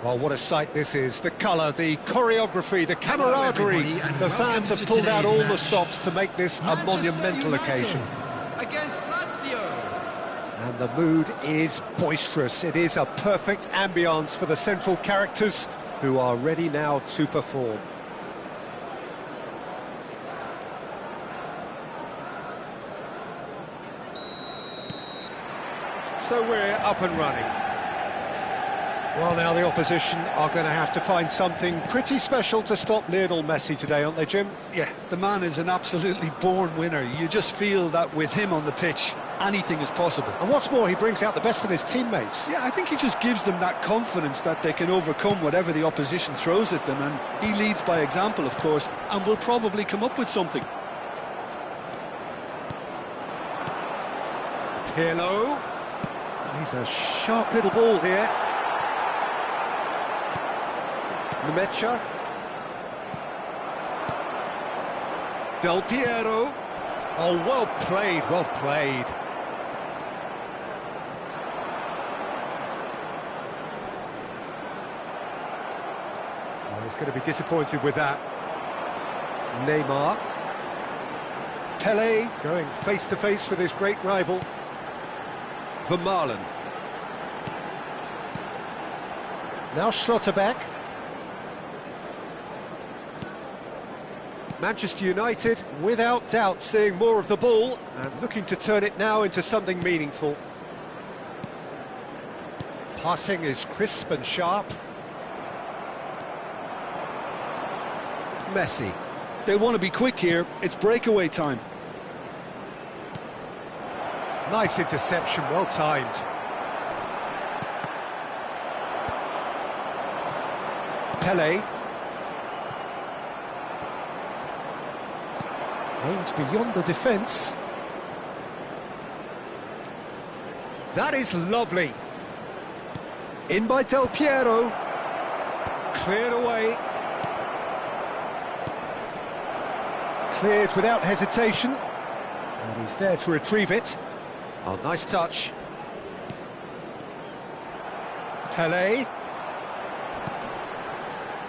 Well, what a sight this is. The colour, the choreography, the camaraderie. The fans have pulled out all the stops to make this a monumental occasion. Against Lazio. And the mood is boisterous. It is a perfect ambience for the central characters who are ready now to perform. So we're up and running. Well, now the opposition are going to have to find something pretty special to stop Lionel Messi today, aren't they, Jim? Yeah, the man is an absolutely born winner. You just feel that with him on the pitch, anything is possible. And what's more, he brings out the best in his teammates. Yeah, I think he just gives them that confidence that they can overcome whatever the opposition throws at them, and he leads by example, of course, and will probably come up with something. Pirlo. He's a sharp little ball here. Nemecha. Del Piero. Oh, well played, well played. Oh, he's going to be disappointed with that. Neymar. Pele going face-to-face with his great rival. Vermaelen. Now Schlotterbeck. Manchester United, without doubt, seeing more of the ball and looking to turn it now into something meaningful. Passing is crisp and sharp. Messi. They want to be quick here. It's breakaway time. Nice interception, well timed. Pele. Aimed beyond the defence. That is lovely. In by Del Piero. Cleared away. Cleared without hesitation. And he's there to retrieve it. Oh, nice touch. Pele.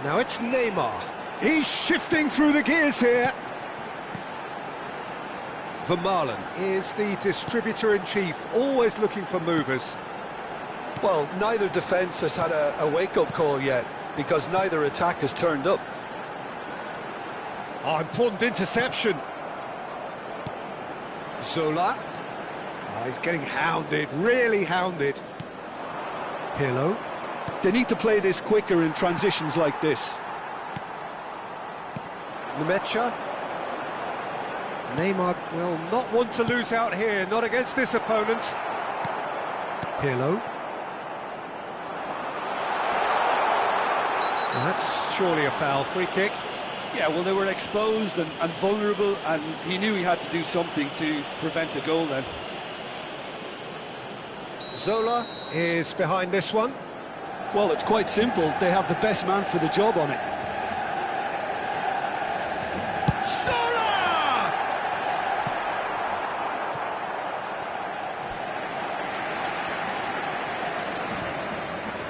Now it's Neymar. He's shifting through the gears here. Vermaelen is the distributor-in-chief, always looking for movers. Well, neither defence has had a wake-up call yet, because neither attack has turned up. Oh, important interception. Zola. Oh, he's getting hounded, really hounded. Pirlo. They need to play this quicker in transitions like this. Nemecha. Neymar will not want to lose out here, not against this opponent. Pirlo. Well, that's surely a foul, free kick. Yeah, well, they were exposed and vulnerable, and he knew he had to do something to prevent a goal then. Zola is behind this one. Well, it's quite simple. They have the best man for the job on it. Zola!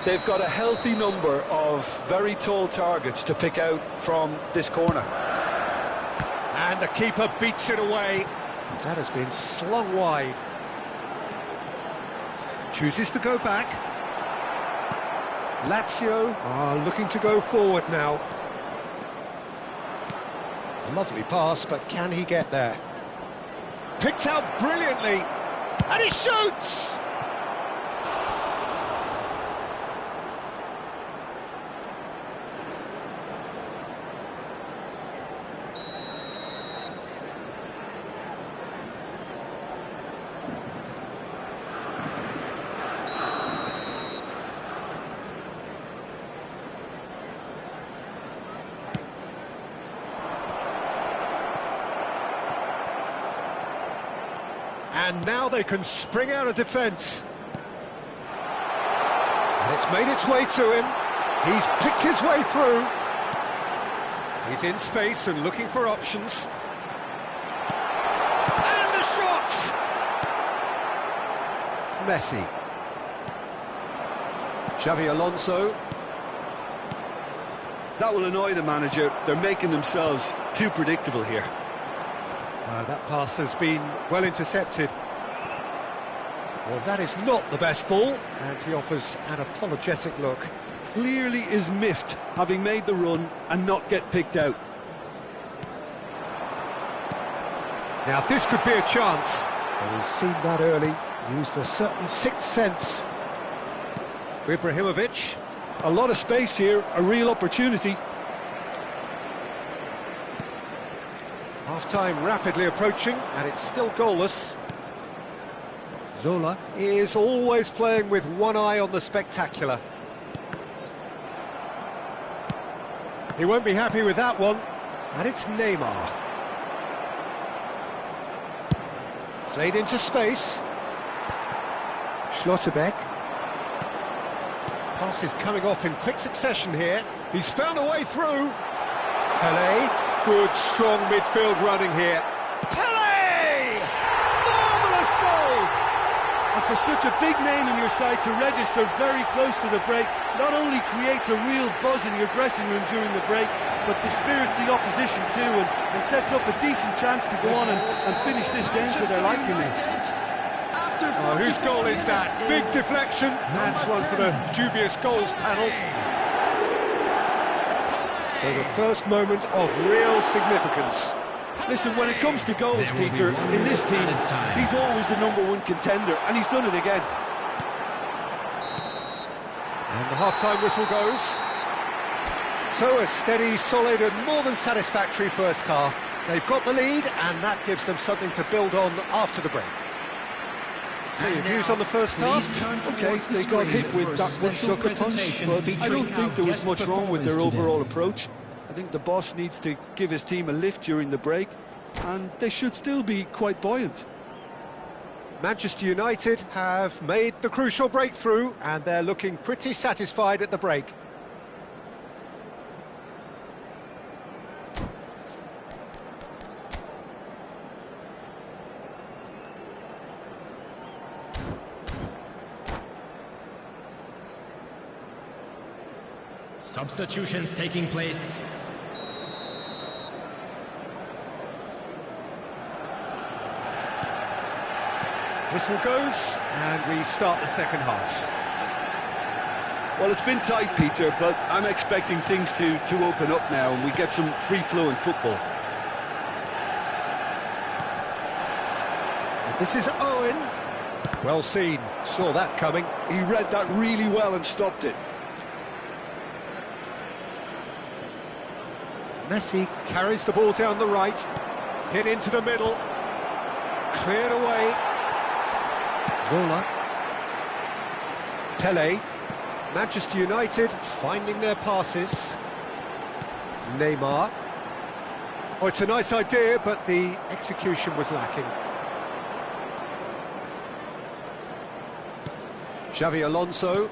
They've got a healthy number of very tall targets to pick out from this corner. And the keeper beats it away. That has been slung wide. Chooses to go back. Lazio are looking to go forward now. A lovely pass, but can he get there? Picked out brilliantly, and he shoots! And now they can spring out of defence. And it's made its way to him. He's picked his way through. He's in space and looking for options. And the shot! Messi. Xavi Alonso. That will annoy the manager. They're making themselves too predictable here. That pass has been well intercepted. Well, that is not the best ball, and he offers an apologetic look. Clearly is miffed, having made the run and not get picked out. Now, this could be a chance. Well, he's seen that early, used a certain sixth sense. Ibrahimovic. A lot of space here, a real opportunity. Half-time rapidly approaching, and it's still goalless. Zola is always playing with one eye on the spectacular. He won't be happy with that one. And it's Neymar. Played into space. Schlotterbeck. Pass is coming off in quick succession here. He's found a way through. Pelé. Good, strong midfield running here. Pelé! Marvellous goal! And for such a big name in your side to register very close to the break, not only creates a real buzz in your dressing room during the break, but dispirits the opposition too, and sets up a decent chance to go on and finish this game to their liking now. Oh, whose goal is that? Big deflection. That's one for the dubious goals panel. So the first moment of real significance. Listen, when it comes to goals, Peter, in this team, he's always the #1 contender, and he's done it again. And the half-time whistle goes. So a steady, solid and more than satisfactory first half. They've got the lead, and that gives them something to build on after the break. So your views on the first half? Okay, they got hit with that one sucker punch, but I don't think there was much wrong with their overall approach. I think the boss needs to give his team a lift during the break, and they should still be quite buoyant. Manchester United have made the crucial breakthrough, and they're looking pretty satisfied at the break. Substitutions taking place. Whistle goes, and we start the second half. Well, it's been tight, Peter, but I'm expecting things to open up now, and we get some free-flowing football. This is Owen. Well seen, saw that coming. He read that really well and stopped it. Messi carries the ball down the right, hit into the middle, cleared away. Zola. Pelé. Manchester United finding their passes. Neymar. Oh, it's a nice idea, but the execution was lacking. Xavi Alonso.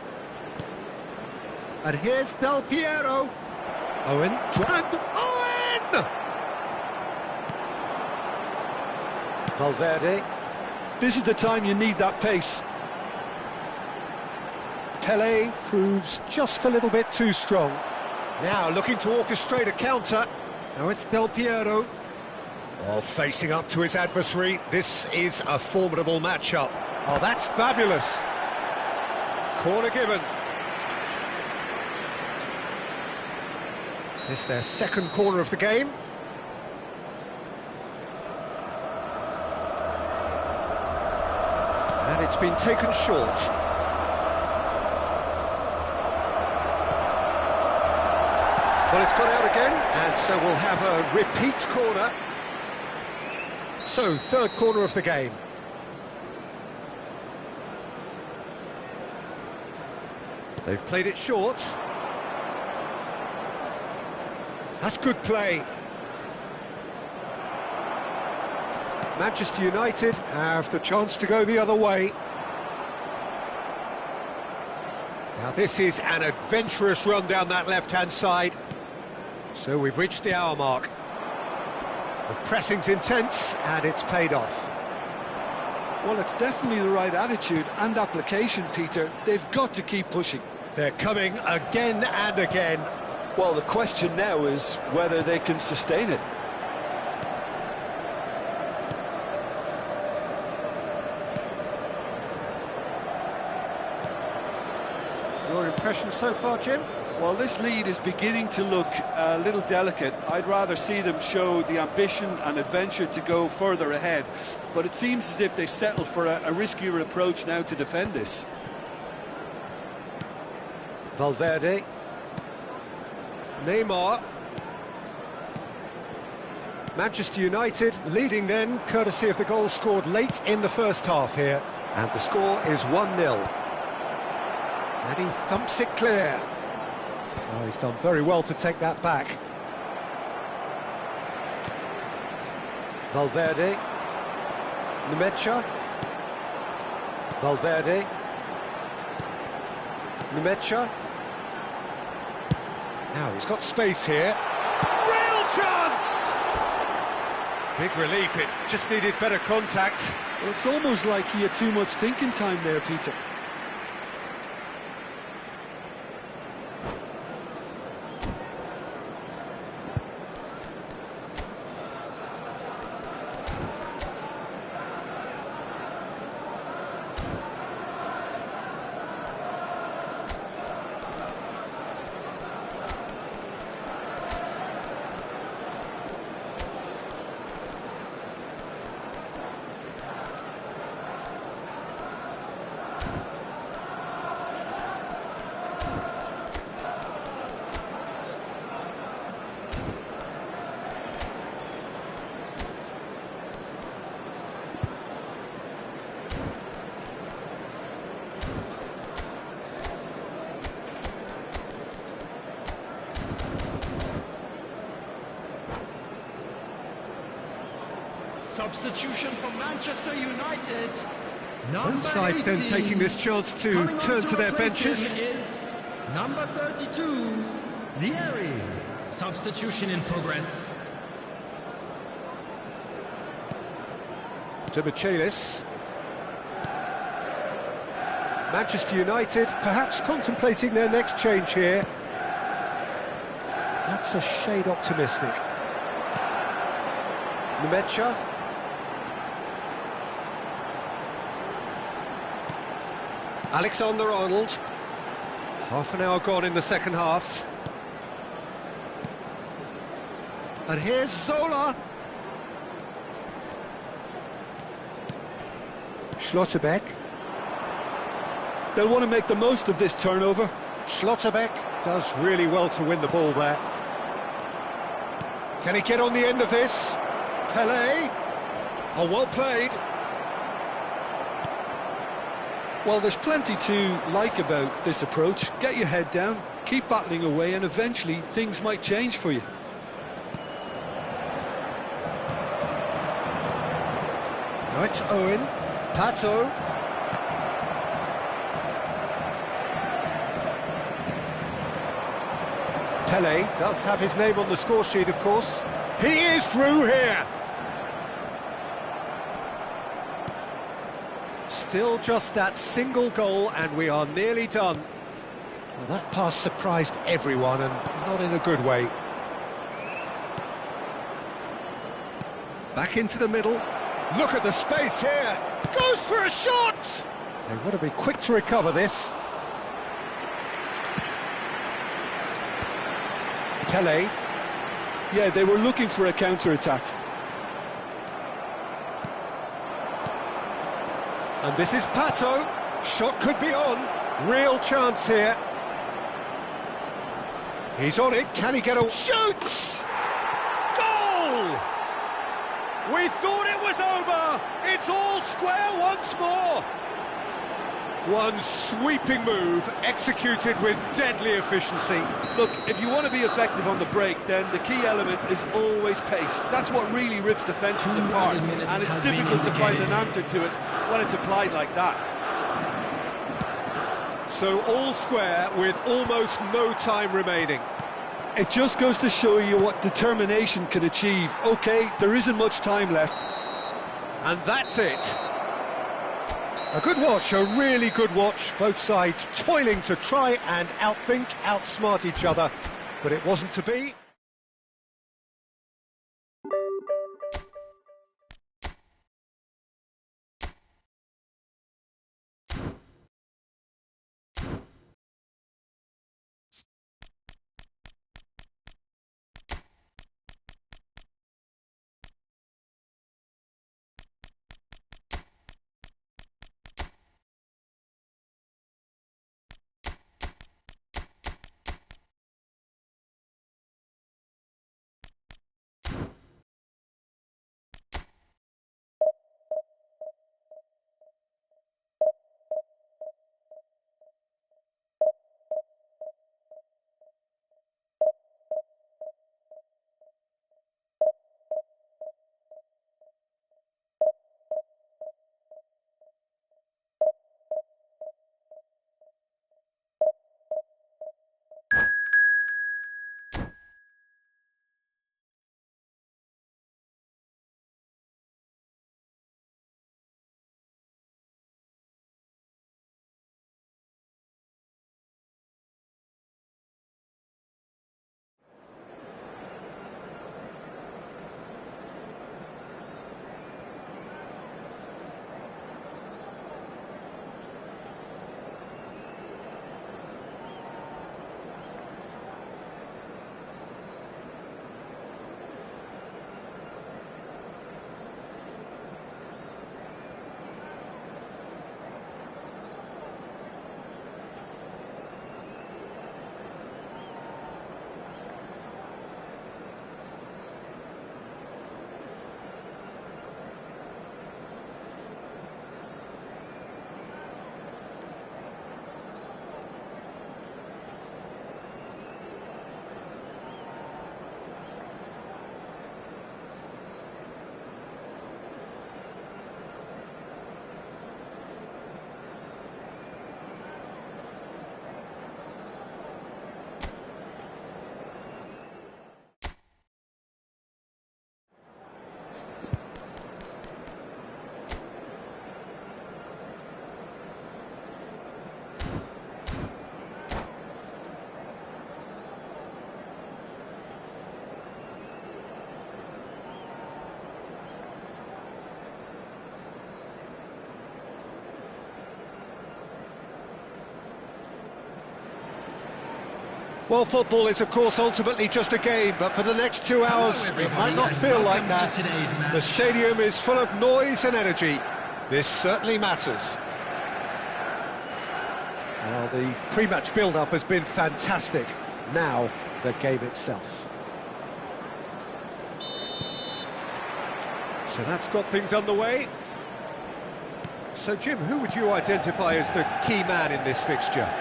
And here's Del Piero. Owen. And Owen! Valverde. This is the time you need that pace. Pelé proves just a little bit too strong. Now looking to orchestrate a counter. Now it's Del Piero. Oh, facing up to his adversary. This is a formidable matchup. Oh, that's fabulous. Corner given. This is their second corner of the game. And it's been taken short. Well, it's gone out again, and so we'll have a repeat corner. So, third corner of the game. They've played it short. That's good play. Manchester United have the chance to go the other way. Now this is an adventurous run down that left-hand side. So we've reached the hour mark. The pressing's intense and it's paid off. Well, it's definitely the right attitude and application, Peter. They've got to keep pushing. They're coming again and again. Well, the question now is whether they can sustain it. Your impression so far, Jim? Well, this lead is beginning to look a little delicate. I'd rather see them show the ambition and adventure to go further ahead. But it seems as if they've settled for a riskier approach now to defend this. Valverde. Neymar. Manchester United leading then, courtesy of the goal scored late in the first half here. And the score is 1-0. And he thumps it clear. Oh, he's done very well to take that back. Valverde. Nemecha. Valverde. Nemecha. Now he's got space here. Real chance! Big relief, it just needed better contact. Well, it's almost like he had too much thinking time there, Peter. Substitution for Manchester United. Both sides then taking this chance to turn to their benches. Is number 32, Vieri. Substitution in progress. To Michelis. Manchester United perhaps contemplating their next change here. That's a shade optimistic. Nemecha. Alexander-Arnold. Half an hour gone in the second half. And here's Zola. Schlotterbeck. They'll want to make the most of this turnover. Schlotterbeck does really well to win the ball there. Can he get on the end of this? Pele. Oh, well played. Well, there's plenty to like about this approach. Get your head down, keep battling away, and eventually things might change for you. Now it's Owen. Pato. Pele does have his name on the score sheet, of course. He is through here. Still just that single goal and we are nearly done. Well, that pass surprised everyone and not in a good way. Back into the middle. Look at the space here. Goes for a shot! They want to be quick to recover this. Pele. Yeah, they were looking for a counter-attack. And this is Pato. Shot could be on. Real chance here. He's on it. Can he get a... Shoots! Goal! We thought it was over. It's all square once more. One sweeping move, executed with deadly efficiency. Look, if you want to be effective on the break, then the key element is always pace. That's what really rips defences apart, and it's difficult to find an answer to it when it's applied like that. So all square with almost no time remaining. It just goes to show you what determination can achieve. OK, there isn't much time left. And that's it. A good watch, a really good watch. Both sides toiling to try and outthink, outsmart each other. but it wasn't to be. Well, football is, of course, ultimately just a game, but for the next 2 hours, it might not feel like that. The stadium is full of noise and energy. This certainly matters. Well, the pre-match build-up has been fantastic. Now, the game itself. So that's got things underway. So, Jim, who would you identify as the key man in this fixture?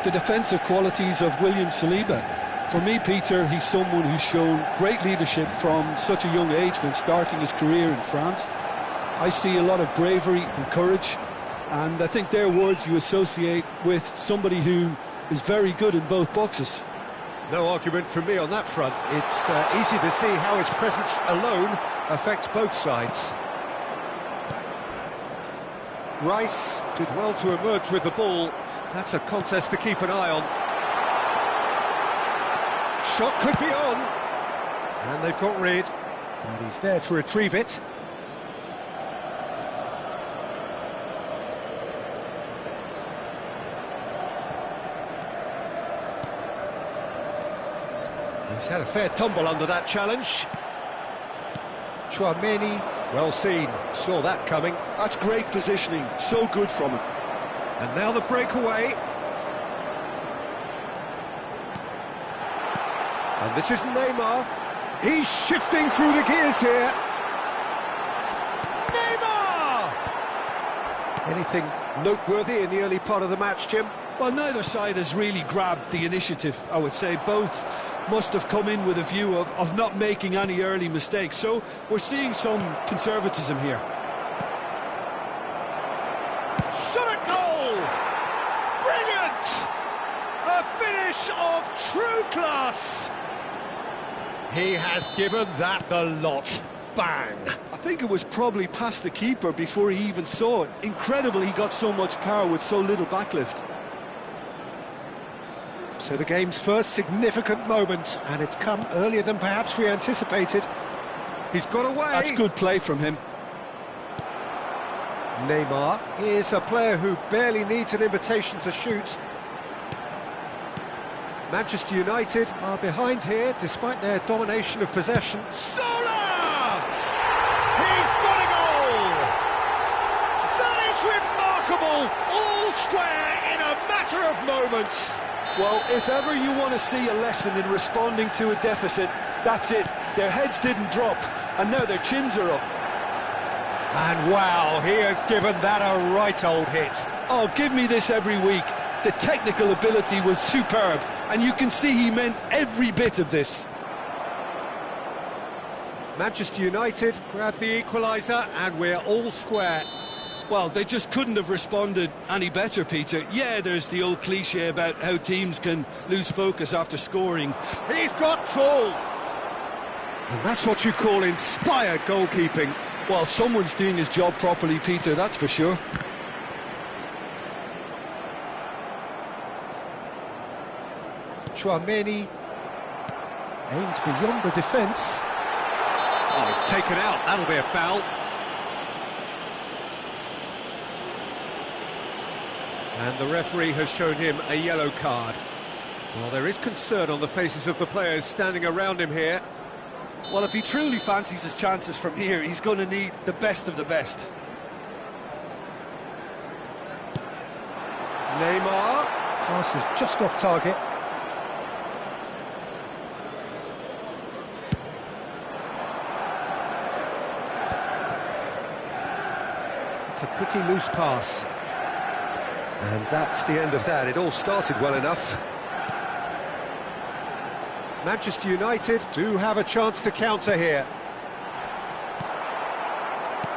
The defensive qualities of William Saliba. For me, Peter, he's someone who's shown great leadership from such a young age when starting his career in France. I see a lot of bravery and courage, and I think they're words you associate with somebody who is very good in both boxes. No argument from me on that front. It's easy to see how his presence alone affects both sides. Rice did well to emerge with the ball. That's a contest to keep an eye on. Shot could be on. And they've got rid. And he's there to retrieve it. He's had a fair tumble under that challenge. Chouameni, well seen, saw that coming. That's great positioning, so good from him. And now the breakaway. And this is Neymar. He's shifting through the gears here. Neymar! Anything noteworthy in the early part of the match, Jim? Well, neither side has really grabbed the initiative, I would say. Both must have come in with a view of not making any early mistakes. So we're seeing some conservatism here. Shot at goal! Brilliant! A finish of true class! He has given that the lot. Bang! I think it was probably past the keeper before he even saw it. Incredible he got so much power with so little backlift. So the game's first significant moment, and it's come earlier than perhaps we anticipated. He's got away. That's good play from him. Neymar is a player who barely needs an invitation to shoot. Manchester United are behind here, despite their domination of possession. Zola! He's got a goal! That is remarkable! All square in a matter of moments. Well, if ever you want to see a lesson in responding to a deficit, that's it. Their heads didn't drop, and now their chins are up. And wow, he has given that a right old hit. Oh, give me this every week. The technical ability was superb, and you can see he meant every bit of this. Manchester United grab the equaliser, and we're all square. Well, they just couldn't have responded any better, Peter. Yeah, there's the old cliche about how teams can lose focus after scoring. He's got full! And that's what you call inspired goalkeeping. Well, someone's doing his job properly, Peter, that's for sure. Tchouaméni aims beyond the defence. Oh, it's taken out, that'll be a foul. And the referee has shown him a yellow card. Well, there is concern on the faces of the players standing around him here. Well, if he truly fancies his chances from here, he's going to need the best of the best. Neymar. Pass is just off target. It's a pretty loose pass. And that's the end of that. It all started well enough. Manchester United do have a chance to counter here.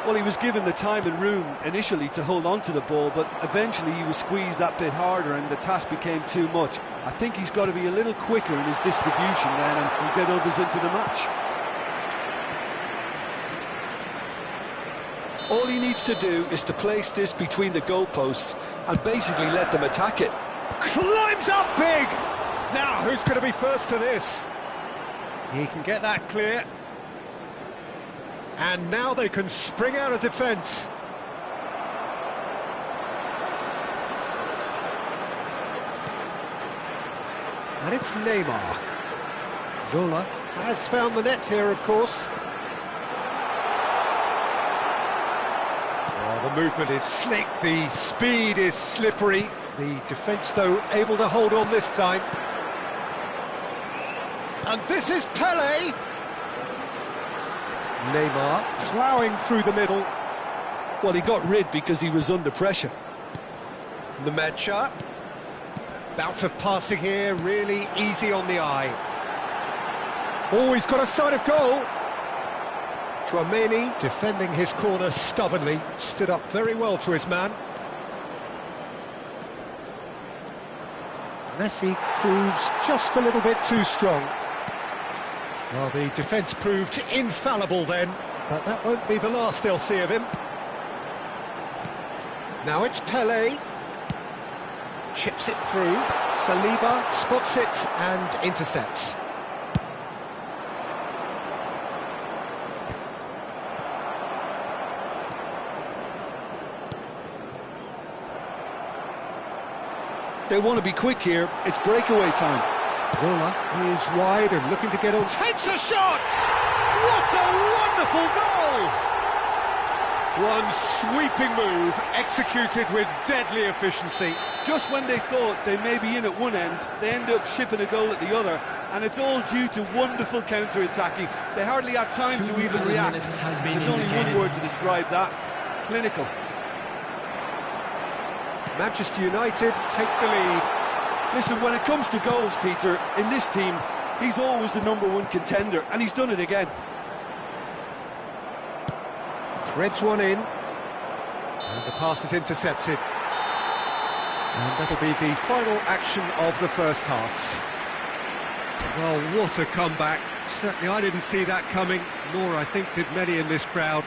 Well, he was given the time and room initially to hold on to the ball, but eventually he was squeezed that bit harder and the task became too much. I think he's got to be a little quicker in his distribution then and get others into the match. All he needs to do is to place this between the goalposts and basically let them attack it. Climbs up big! Now, who's going to be first to this? He can get that clear. And now they can spring out of defence. And it's Neymar. Zola has found the net here, of course. Oh, the movement is slick, the speed is slippery. The defence, though, able to hold on this time. And this is Pelé. Neymar ploughing through the middle. Well, he got rid because he was under pressure. Nemecha. Bout of passing here, really easy on the eye. Oh, he's got a sight of goal. Tchouaméni defending his corner stubbornly, stood up very well to his man. Messi proves just a little bit too strong. Well, the defence proved infallible then, but that won't be the last they'll see of him. Now it's Pelé. Chips it through. Saliba spots it and intercepts. They want to be quick here. It's breakaway time. Zola is wide and looking to get on. Takes a shot! What a wonderful goal! One sweeping move, executed with deadly efficiency. Just when they thought they may be in at one end, they end up shipping a goal at the other, and it's all due to wonderful counter-attacking. They hardly had time to even react. There's only one word to describe that: clinical. Manchester United take the lead. Listen, when it comes to goals, Peter, in this team, he's always the #1 contender, and he's done it again. Threads one in, and the pass is intercepted. And that'll be the final action of the first half. Well, what a comeback. Certainly I didn't see that coming, nor I think did many in this crowd.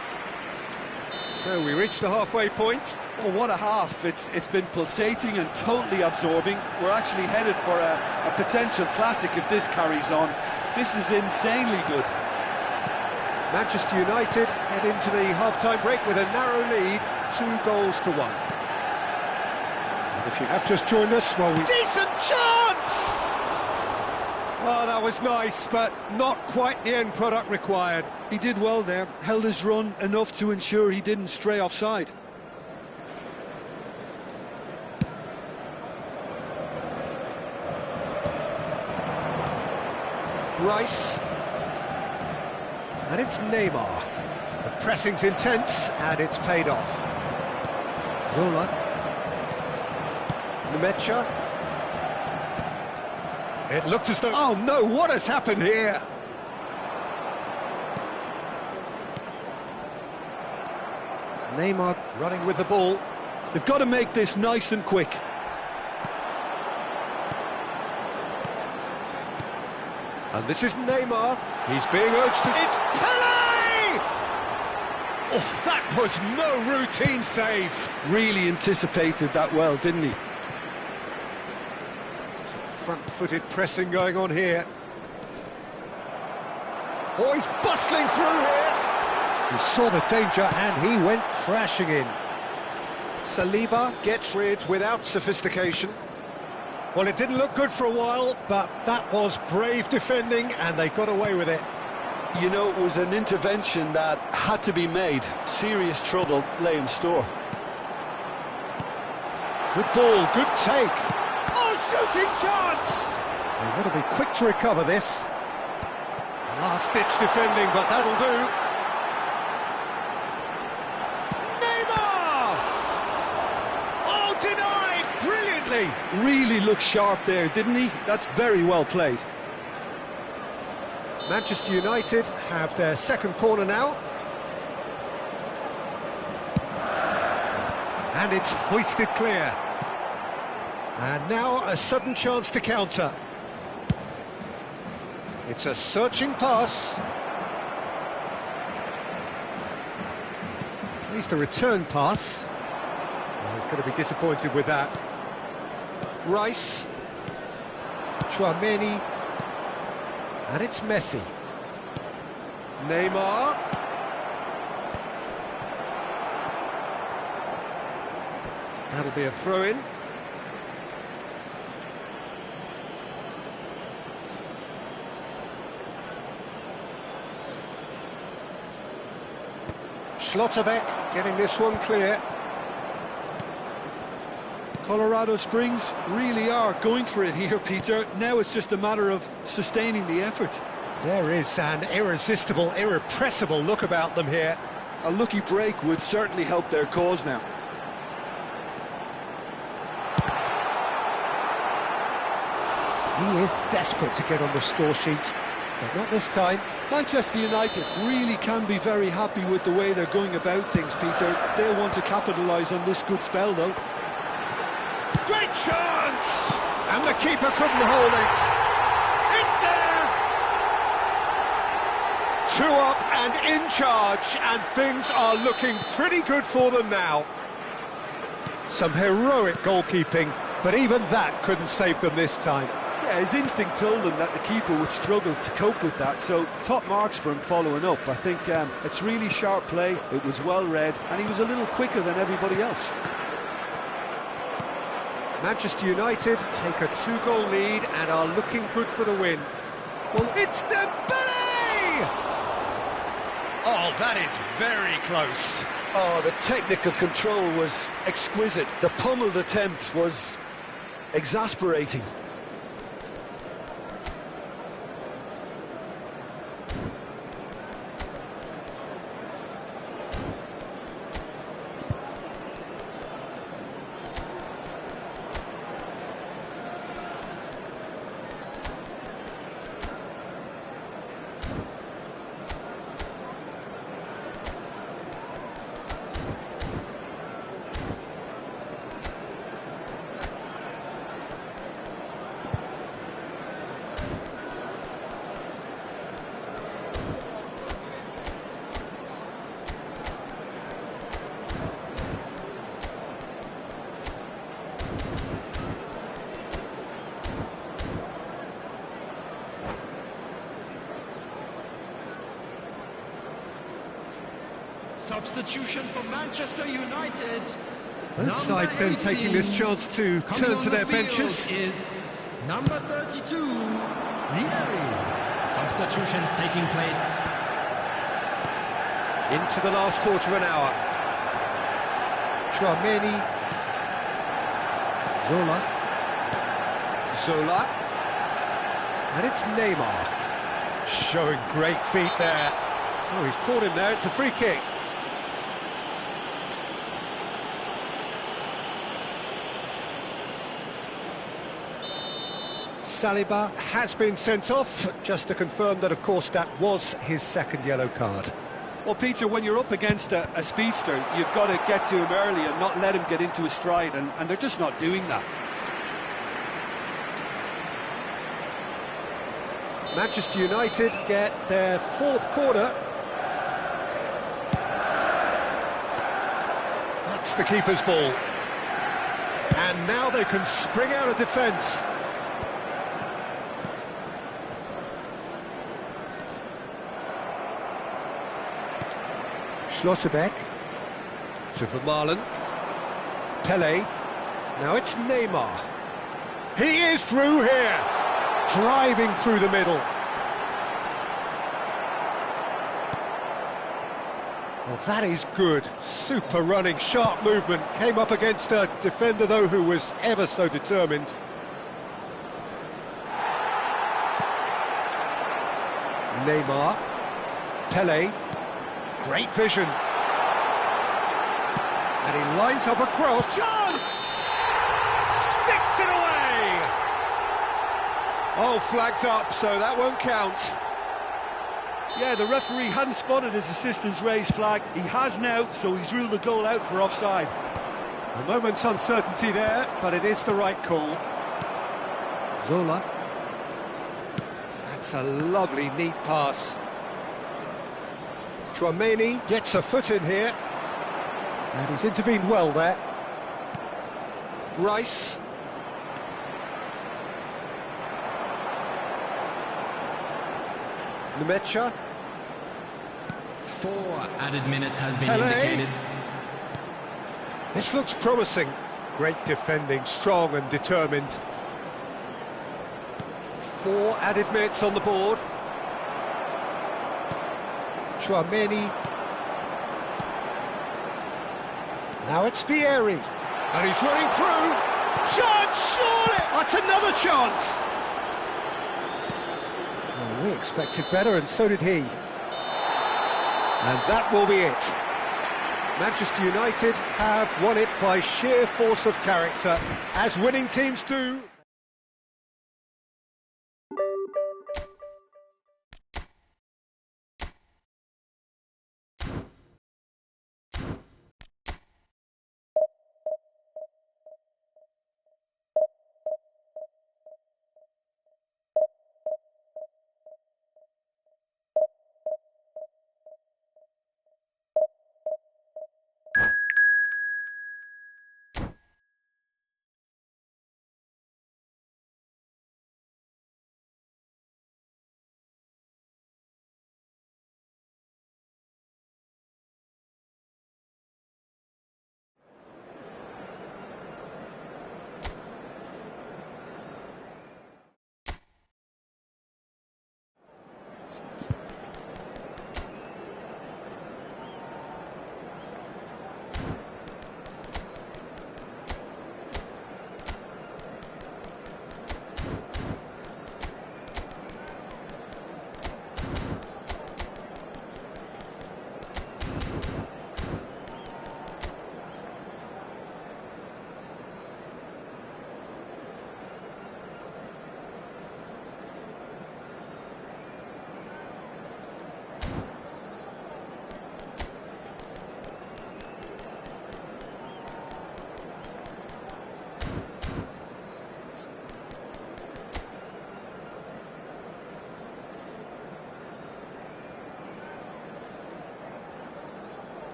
So we reach the halfway point. Oh, what a half. It's been pulsating and totally absorbing. We're actually headed for a potential classic if this carries on. This is insanely good. Manchester United head into the half-time break with a narrow lead, 2-1. And if you have just joined us, well, decent chance! Oh, that was nice, but not quite the end product required. He did well there, held his run enough to ensure he didn't stray offside. Rice. And it's Neymar. The pressing's intense, and it's paid off. Zola. Nemecha. It looked as though... Oh no, what has happened here? Neymar running with the ball. They've got to make this nice and quick. And this is Neymar. He's being urged to... It's Pele! Oh, that was no routine save. Really anticipated that well, didn't he? Some front-footed pressing going on here. Oh, he's bustling through here. He saw the danger and he went crashing in. Saliba gets rid without sophistication. Well, it didn't look good for a while, but that was brave defending, and they got away with it. You know, it was an intervention that had to be made. Serious trouble lay in store. Good ball, good take. Oh, shooting chance! They want to be quick to recover this. Last-ditch defending, but that'll do. Neymar! Oh, denied! Brilliantly! Really looked sharp there, didn't he? That's very well played. Manchester United have their second corner now. And it's hoisted clear. And now a sudden chance to counter. It's a searching pass. At least a return pass. Well, he's going to be disappointed with that. Rice. Chouameni. And it's Messi. Neymar. That'll be a throw-in. Schlotterbeck getting this one clear. Colorado Springs really are going for it here, Peter. Now it's just a matter of sustaining the effort. There is an irresistible, irrepressible look about them here. A lucky break would certainly help their cause now. He is desperate to get on the score sheet, but not this time. Manchester United really can be very happy with the way they're going about things, Peter. They'll want to capitalise on this good spell, though. Great chance! And the keeper couldn't hold it. It's there! 2 up and in charge, and things are looking pretty good for them now. Some heroic goalkeeping, but even that couldn't save them this time. Yeah, his instinct told him that the keeper would struggle to cope with that, so top marks for him following up. I think it's really sharp play, it was well read, and he was a little quicker than everybody else. Manchester United take a 2-goal lead and are looking good for the win. Well, it's Dembele! Oh, that is very close. Oh, the technical control was exquisite. The pummeled attempt was exasperating. Substitution for Manchester United. Both sides then taking this chance to turn to their benches. Is number 32, Vieri. Substitutions taking place. Into the last quarter of an hour. Chouameni. Zola. And it's Neymar. Showing great feet there. Oh, he's caught him there, it's a free kick. Saliba has been sent off, just to confirm that, of course, that was his second yellow card. Well, Peter, when you're up against a speedster, you've got to get to him early and not let him get into a stride, and they're just not doing that. Manchester United get their fourth corner. That's the keeper's ball. And now they can spring out of defence. Schlotterbeck to Vermaelen. Pele. Now it's Neymar. He is through here, driving through the middle. Well, that is good. Super running, sharp movement. Came up against a defender, though, who was ever so determined. Neymar. Pele. Great vision. And he lines up a cross. Chance! Sticks it away! Oh, flags up, so that won't count. Yeah, the referee hadn't spotted his assistant's raised flag. He has now, so he's ruled the goal out for offside. A moment's uncertainty there, but it is the right call. Zola. That's a lovely, neat pass. Chouameni gets a foot in here, and he's intervened well there. Rice. Nemecha. 4 added minutes has been Pele. indicated. This looks promising. Great defending, strong and determined. 4 added minutes on the board. Chouameni. Now it's Vieri. And he's running through. Chance, surely! That's another chance! Well, we expected better, and so did he. And that will be it. Manchester United have won it by sheer force of character, as winning teams do.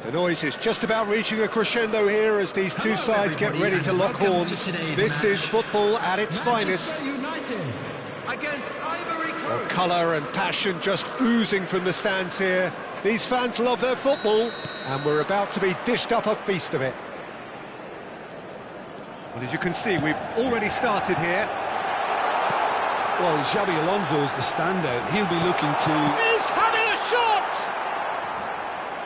The noise is just about reaching a crescendo here as these two sides get ready to lock horns. This is football at its finest. Manchester United against Ivory Coast. Colour and passion just oozing from the stands here. These fans love their football, and we're about to be dished up a feast of it. Well, as you can see, we've already started here. Well, Xabi Alonso is the standout. He'll be looking to... He's having a shot!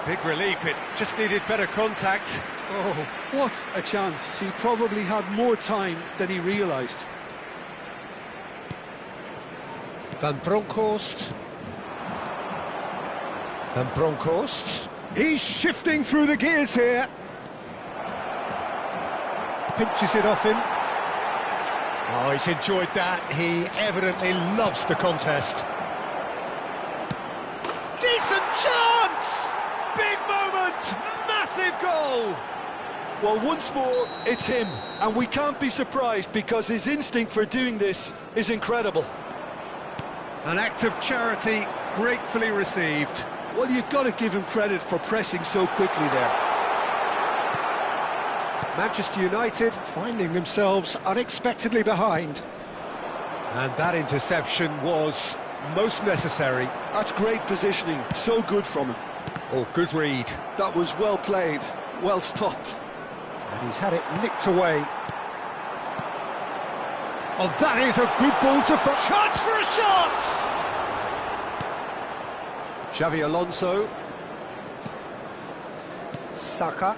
Big relief, it just needed better contact. Oh, what a chance. He probably had more time than he realised. Van Bronckhorst. Van Bronckhorst. He's shifting through the gears here. Pinches it off him. Oh, he's enjoyed that. He evidently loves the contest. Decent chance! Big moment! Massive goal! Well, once more, it's him. And we can't be surprised because his instinct for doing this is incredible. An act of charity gratefully received. Well, you've got to give him credit for pressing so quickly there. Manchester United finding themselves unexpectedly behind. And that interception was most necessary. That's great positioning, so good from him. Oh, good read. That was well played, well stopped. And he's had it nicked away. Oh, that is a good ball to... Chance for a shot! Xabi Alonso. Saka.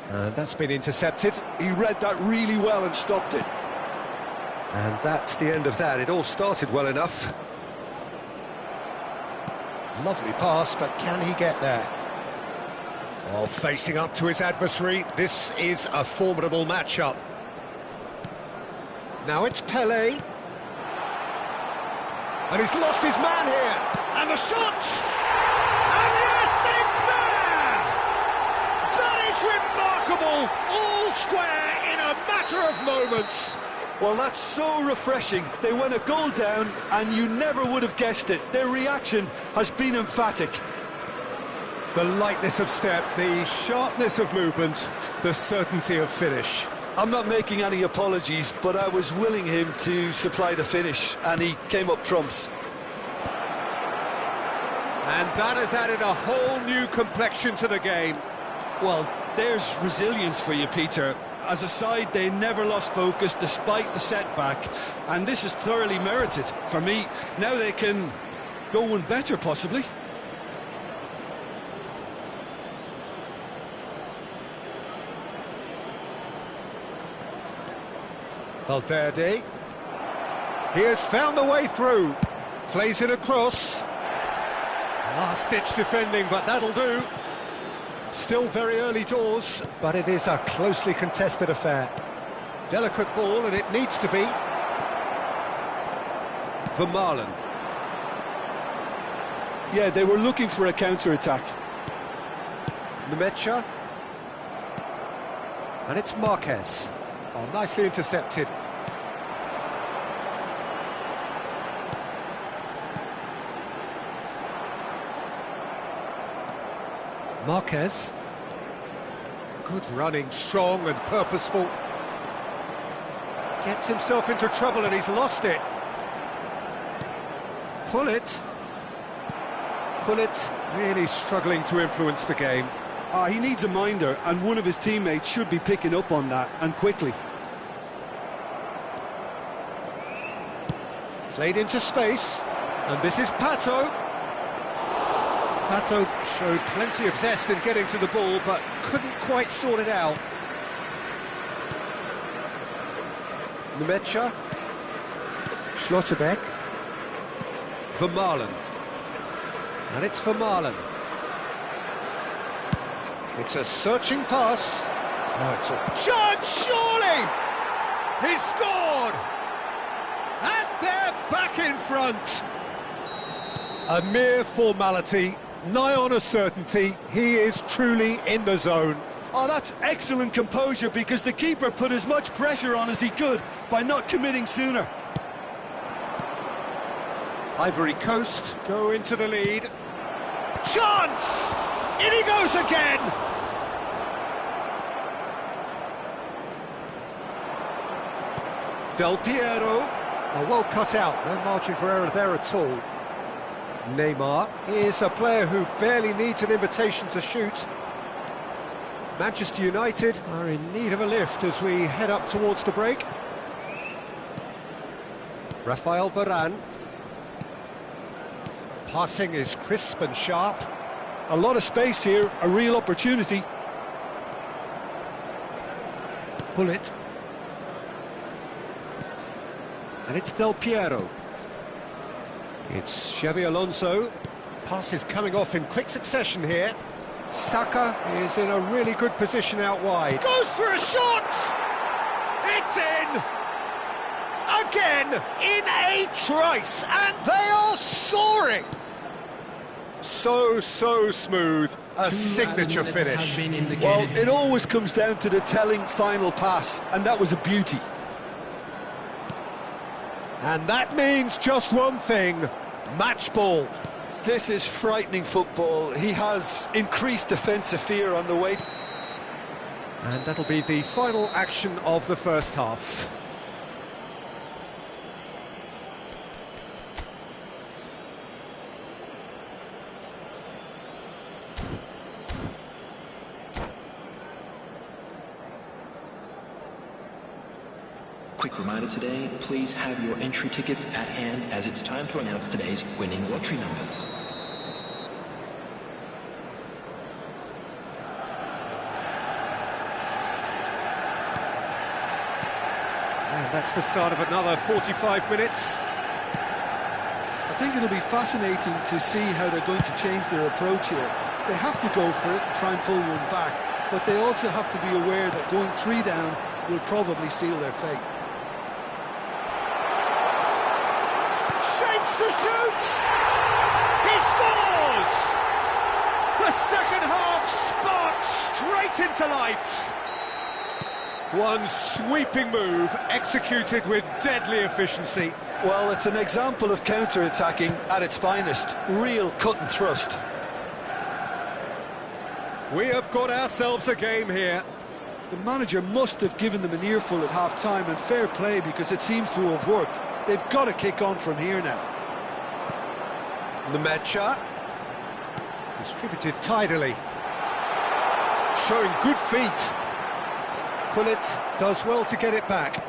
And that's been intercepted. He read that really well and stopped it. And that's the end of that. It all started well enough. Lovely pass, but can he get there? Oh, facing up to his adversary. This is a formidable matchup. Now it's Pelé. And he's lost his man here. And the shot! And yes, it's there! That is remarkable! All square in a matter of moments. Well, that's so refreshing. They went a goal down and you never would have guessed it. Their reaction has been emphatic. The lightness of step, the sharpness of movement, the certainty of finish. I'm not making any apologies, but I was willing him to supply the finish, and he came up trumps. And that has added a whole new complexion to the game. Well, there's resilience for you, Peter. As a side, they never lost focus despite the setback, and this is thoroughly merited. For me, now they can go one better, possibly. Valverde. He has found the way through. Plays it across. Last-ditch defending, but that'll do. Still very early doors, but it is a closely contested affair. Delicate ball, and it needs to be. Vermaelen. Yeah, they were looking for a counter-attack. Nemecha. And it's Marquez. Oh, nicely intercepted. Marquez. Good running, strong and purposeful. Gets himself into trouble and he's lost it. Pullet really struggling to influence the game. He needs a minder, and one of his teammates should be picking up on that, and quickly. Played into space, and this is Pato. Pato showed plenty of zest in getting to the ball, but couldn't quite sort it out. Nemecha. Schlotterbeck. Vermaelen. And it's Vermaelen. It's a searching pass. Oh, it's a chance, surely! He's scored! And they're back in front. A mere formality, nigh on a certainty. He is truly in the zone. Oh, that's excellent composure, because the keeper put as much pressure on as he could by not committing sooner. Ivory Coast go into the lead. Chance! In he goes again! Del Piero. Oh, well cut out, no margin for error there at all. Neymar is a player who barely needs an invitation to shoot. Manchester United are in need of a lift as we head up towards the break. Rafael Varane. Passing is crisp and sharp. A lot of space here, a real opportunity. Pull it. And it's Del Piero. It's Xabi Alonso. Pass is coming off in quick succession here. Saka is in a really good position out wide. Goes for a shot! It's in! Again, in a trice, and they are soaring! So smooth, a signature finish. Well, it always comes down to the telling final pass, and that was a beauty. And that means just one thing, match ball. This is frightening football. He has increased defensive fear on the way. And that'll be the final action of the first half. Quick reminder today, please have your entry tickets at hand as it's time to announce today's winning lottery numbers. And that's the start of another 45 minutes. I think it'll be fascinating to see how they're going to change their approach here. They have to go for it and try and pull one back, but they also have to be aware that going 3 down will probably seal their fate. Shapes to shoot! He scores! The second half sparks straight into life. One sweeping move executed with deadly efficiency. Well, it's an example of counter-attacking at its finest. Real cut and thrust. We have got ourselves a game here. The manager must have given them an earful at half-time, and fair play because it seems to have worked. They've got to kick on from here now. Nemecha. Distributed tidily. Showing good feet. Pullet does well to get it back.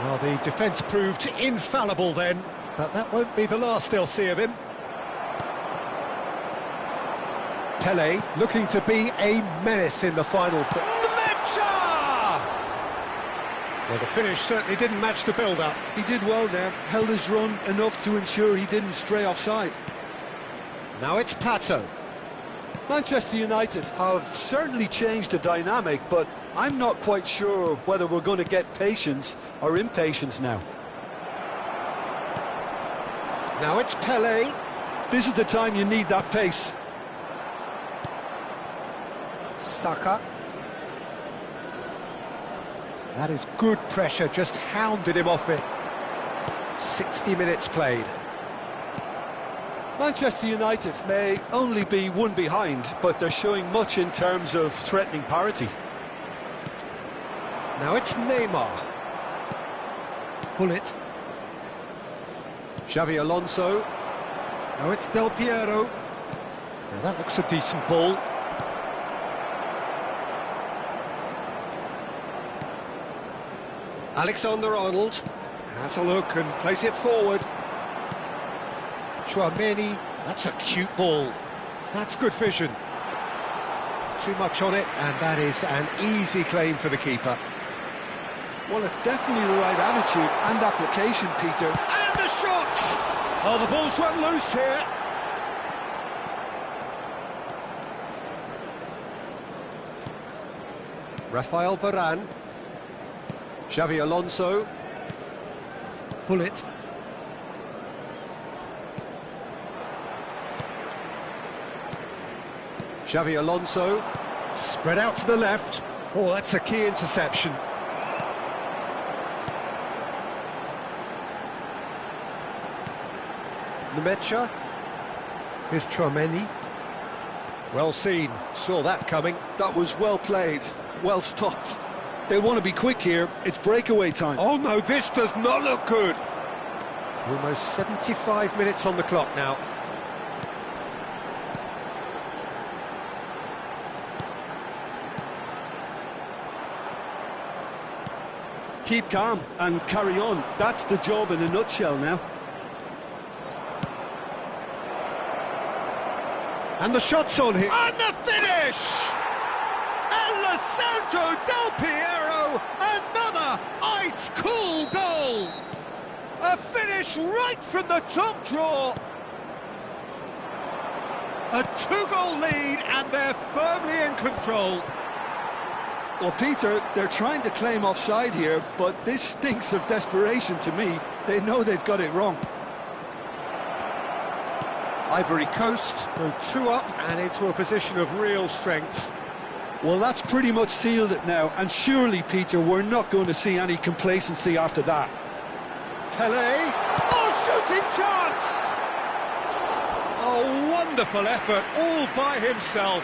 Well, the defence proved infallible then, but that won't be the last they'll see of him. Pele looking to be a menace in the final third. Nemecha! Well, the finish certainly didn't match the build-up. He did well there, held his run enough to ensure he didn't stray offside. Now it's Pato. Manchester United have certainly changed the dynamic, but I'm not quite sure whether we're going to get patience or impatience now. Now it's Pele. This is the time you need that pace. Saka. That is good pressure, just hounded him off it. 60 minutes played. Manchester United may only be one behind, but they're showing much in terms of threatening parity. Now it's Neymar. Pull it. Xabi Alonso. Now it's Del Piero. Now that looks a decent ball. Alexander-Arnold has a look and plays it forward. Tchouaméni, that's a cute ball. That's good vision. Too much on it, and that is an easy claim for the keeper. Well, it's definitely the right attitude and application, Peter. And the shot! Oh, the ball's run loose here. Rafael Varane. Xabi Alonso. Pull it. Xabi Alonso. Spread out to the left. Oh, that's a key interception. Nemecha. Here's Tchouaméni. Well seen, saw that coming. That was well played, well stopped. They'll want to be quick here, it's breakaway time. Oh no, this does not look good. Almost 75 minutes on the clock now. Keep calm and carry on. That's the job in a nutshell now. And the shot's on here. And the finish! Alessandro Del Piero, another ice-cool goal! A finish right from the top draw. A two-goal lead and they're firmly in control. Well, Peter, they're trying to claim offside here, but this stinks of desperation to me. They know they've got it wrong. Ivory Coast go 2 up and into a position of real strength. Well, that's pretty much sealed it now, and surely, Peter, we're not going to see any complacency after that. Pele, shooting chance! A wonderful effort, all by himself.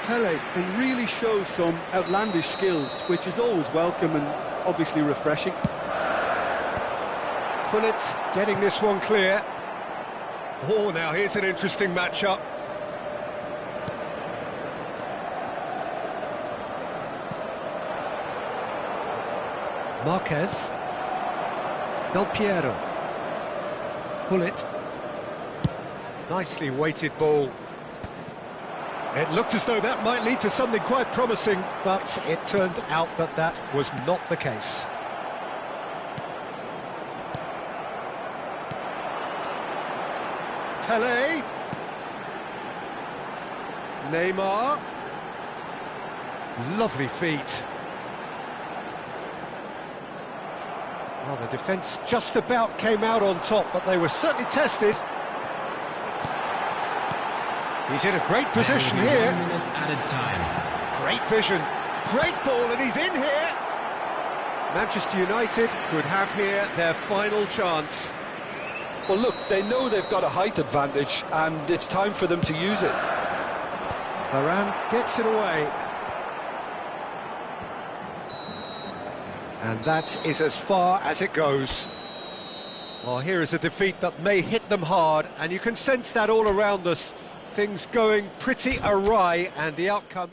Pele can really show some outlandish skills, which is always welcome and obviously refreshing. Pullet getting this one clear. Oh, now here's an interesting matchup. Marquez. Del Piero. Pullet. Nicely weighted ball. It looked as though that might lead to something quite promising, but it turned out that that was not the case. Pele. Neymar. Lovely feet. Well, the defence just about came out on top, but they were certainly tested. He's in a great position here. 1 minute added time. Great vision, great ball, and he's in here. Manchester United could have here their final chance. Well, look, they know they've got a height advantage, and it's time for them to use it. Varane gets it away. And that is as far as it goes. Well, here is a defeat that may hit them hard, and you can sense that all around us. Things going pretty awry, and the outcome...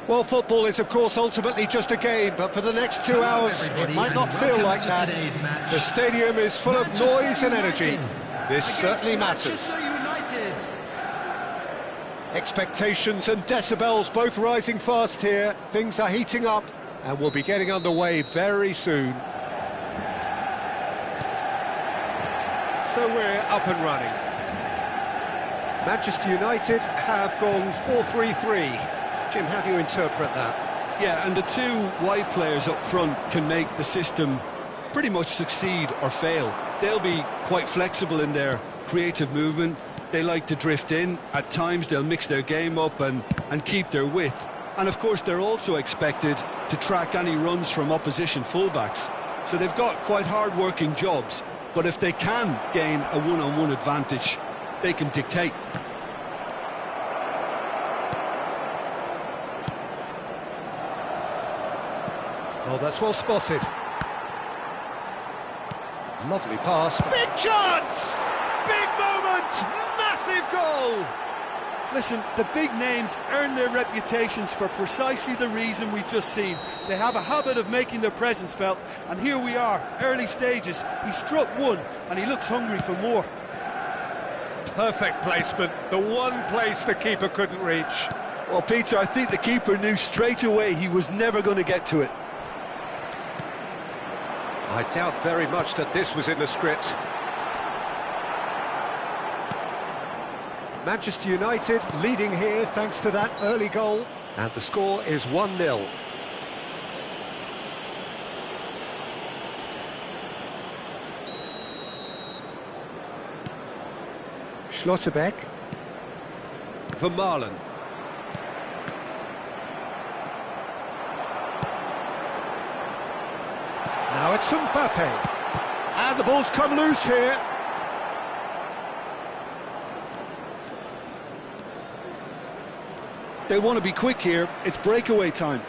Well, football is, of course, ultimately just a game, but for the next 2 hours, it might not feel like that. The stadium is full of noise and energy. This certainly matters. Expectations and decibels both rising fast here. Things are heating up, and we'll be getting underway very soon. So we're up and running. Manchester United have gone 4-3-3. Jim, how do you interpret that? Yeah, and the two wide players up front can make the system pretty much succeed or fail. They'll be quite flexible in their creative movement. They like to drift in. At times they'll mix their game up and keep their width. And of course they're also expected to track any runs from opposition fullbacks. So they've got quite hard-working jobs, but if they can gain a one-on-one advantage, they can dictate. Oh, that's well spotted. Lovely pass. Big chance! Big moment! Massive goal! Listen, the big names earn their reputations for precisely the reason we've just seen. They have a habit of making their presence felt, and here we are, early stages. He struck one, and he looks hungry for more. Perfect placement, the one place the keeper couldn't reach. Well, Peter, I think the keeper knew straight away he was never going to get to it. I doubt very much that this was in the script. Manchester United leading here thanks to that early goal, and the score is 1-0. Schlotterbeck. Vermaelen. Now it's Mbappe. And the ball's come loose here. They want to be quick here. It's breakaway time.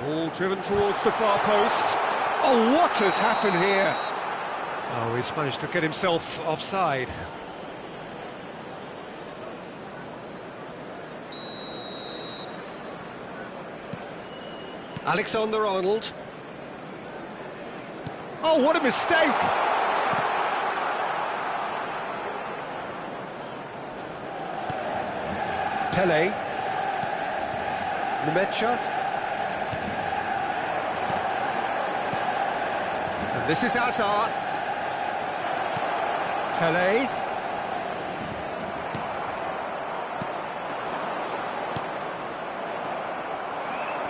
Ball driven towards the far post. Oh, what has happened here? Oh, he's managed to get himself offside. Alexander-Arnold. Oh, what a mistake! Pele. Nemecha. And this is Hazard. Pele.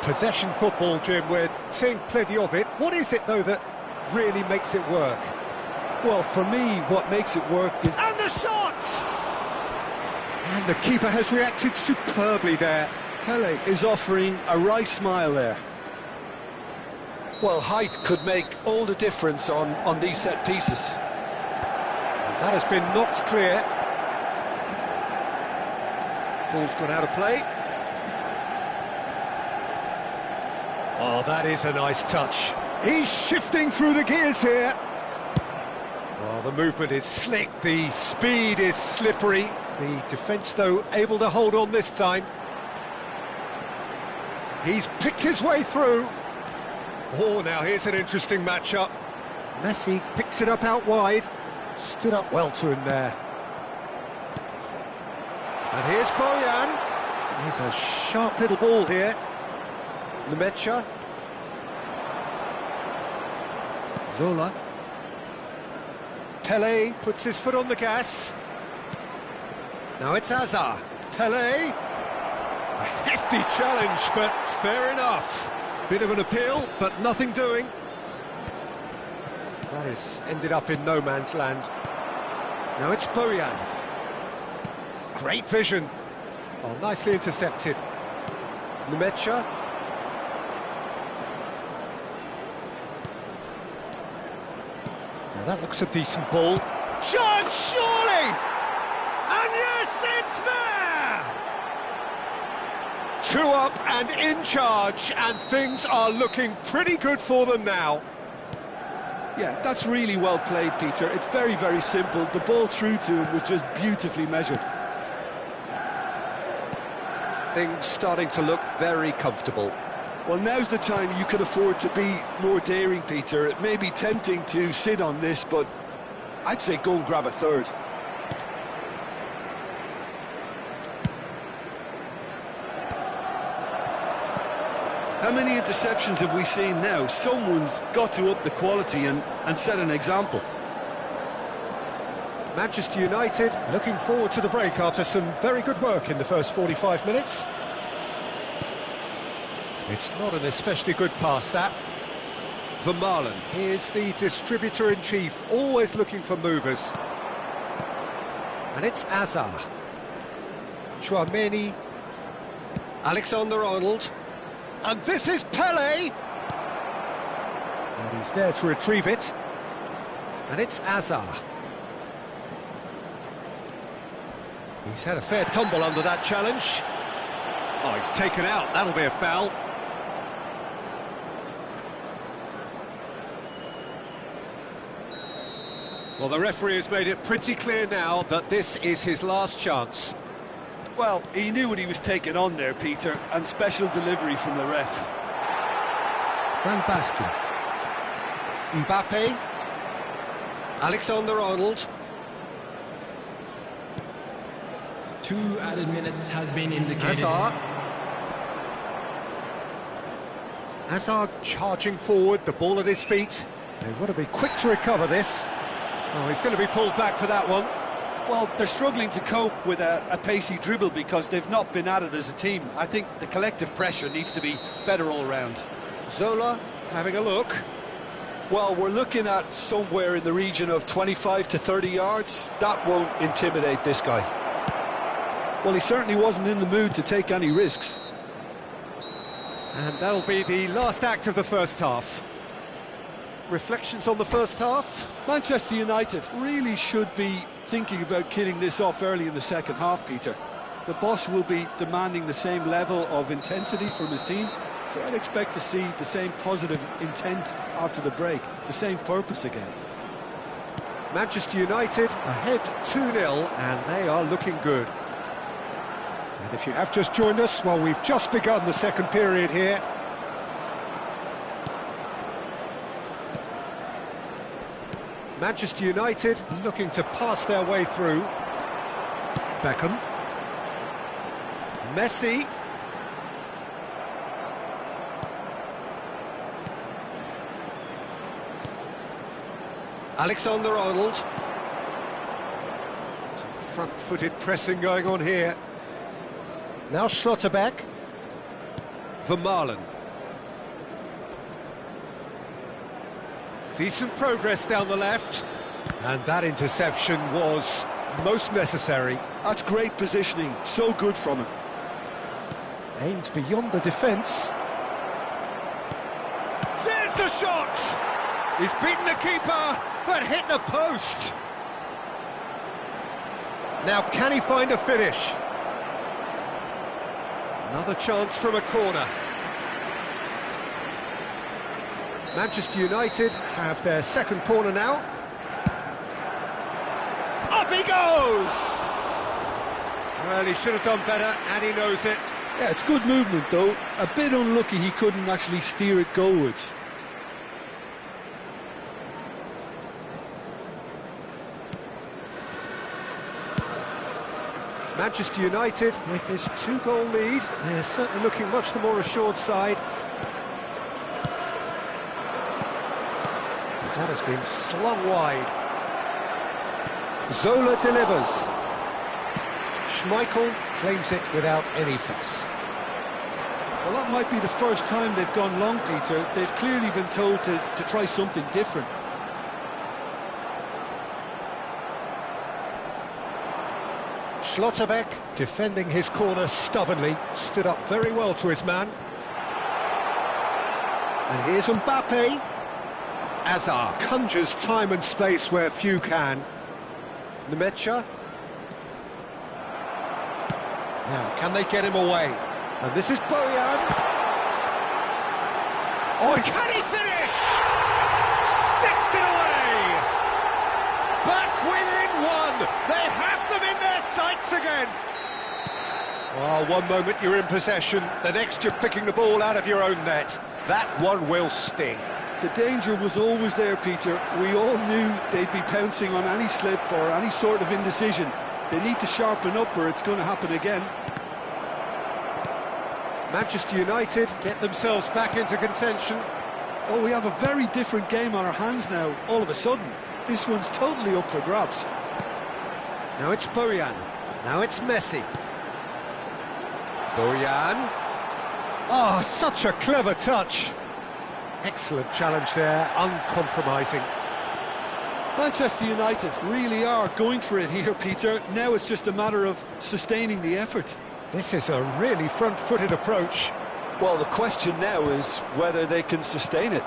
Possession football, Jim, we're seeing plenty of it. What is it, though, that really makes it work? Well, for me, what makes it work is... And the shot! And the keeper has reacted superbly there. Pele is offering a wry smile there. Well, height could make all the difference on these set pieces. And that has been knocked clear. Ball's gone out of play. Oh, that is a nice touch. He's shifting through the gears here. Well, the movement is slick, the speed is slippery. The defence, though, able to hold on this time. He's picked his way through. Oh, now here's an interesting matchup. Messi picks it up out wide. Stood up well to him there. And here's Bojan. Here's a sharp little ball here. Nemecha. Zola. Pele puts his foot on the gas. Now it's Hazard. Pele. A hefty challenge, but fair enough. Bit of an appeal, but nothing doing. That has ended up in no man's land. Now it's Bojan. Great vision. Oh, nicely intercepted. Nemecha. Now that looks a decent ball. Chance, surely! And yes, it's there! 2 up and in charge, and things are looking pretty good for them now. Yeah, that's really well played, Peter. It's very, very simple. The ball through to him was just beautifully measured. Things starting to look very comfortable. Well, now's the time you can afford to be more daring, Peter. It may be tempting to sit on this, but I'd say go and grab a third. How many interceptions have we seen now? Someone's got to up the quality and set an example. Manchester United looking forward to the break after some very good work in the first 45 minutes. It's not an especially good pass, that. Vermaelen is the distributor-in-chief, always looking for movers. And it's Hazard. Chouameni. Alexander-Arnold. And this is Pele! And he's there to retrieve it. And it's Hazard. He's had a fair tumble under that challenge. Oh, he's taken out. That'll be a foul. Well, the referee has made it pretty clear now that this is his last chance. Well, he knew what he was taking on there, Peter, and special delivery from the ref. Van Basten. Mbappe. Alexander-Arnold. 2 added minutes has been indicated. Hazard. Hazard charging forward, the ball at his feet. They've got to be quick to recover this. Oh, he's going to be pulled back for that one. Well, they're struggling to cope with a pacey dribble because they've not been at it as a team. I think the collective pressure needs to be better all round. Zola having a look. Well, we're looking at somewhere in the region of 25 to 30 yards. That won't intimidate this guy. Well, he certainly wasn't in the mood to take any risks. And that'll be the last act of the first half. Reflections on the first half? Manchester United really should be thinking about killing this off early in the second half, Peter. The boss will be demanding the same level of intensity from his team, so I'd expect to see the same positive intent after the break, the same purpose again. Manchester United ahead 2-0, and they are looking good. And if you have just joined us, well, we've just begun the second period here. Manchester United looking to pass their way through. Beckham. Messi. Alexander-Arnold. Some front-footed pressing going on here. Now Schlotterbeck. Vermaelen. Decent progress down the left. And that interception was most necessary. That's great positioning, so good from him. Aimed beyond the defence. There's the shot! He's beaten the keeper, but hit the post. Now can he find a finish? Another chance from a corner. Manchester United have their second corner now. Up he goes! Well, he should have done better, and he knows it. Yeah, it's good movement, though. A bit unlucky he couldn't actually steer it goalwards. Manchester United, with this 2-goal lead, they're certainly looking much the more assured side. That has been slung wide. Zola delivers. Schmeichel claims it without any fuss. Well, that might be the first time they've gone long, Peter. They've clearly been told to try something different. Schlotterbeck, defending his corner stubbornly, stood up very well to his man. And here's Mbappe. Hazard conjures time and space where few can. Nemecha. Now, can they get him away? And this is Bojan. Oh, can he finish? Sticks it away! Back within one! They have them in their sights again! Oh, one moment you're in possession, the next you're picking the ball out of your own net. That one will sting. The danger was always there, Peter. We all knew they'd be pouncing on any slip or any sort of indecision. They need to sharpen up or it's going to happen again. Manchester United get themselves back into contention. Oh, we have a very different game on our hands now, all of a sudden. This one's totally up for grabs. Now it's Bojan. Now it's Messi. Bojan. Oh, such a clever touch. Excellent challenge there, uncompromising. Manchester United really are going for it here, Peter. Now it's just a matter of sustaining the effort. This is a really front-footed approach. Well, the question now is whether they can sustain it.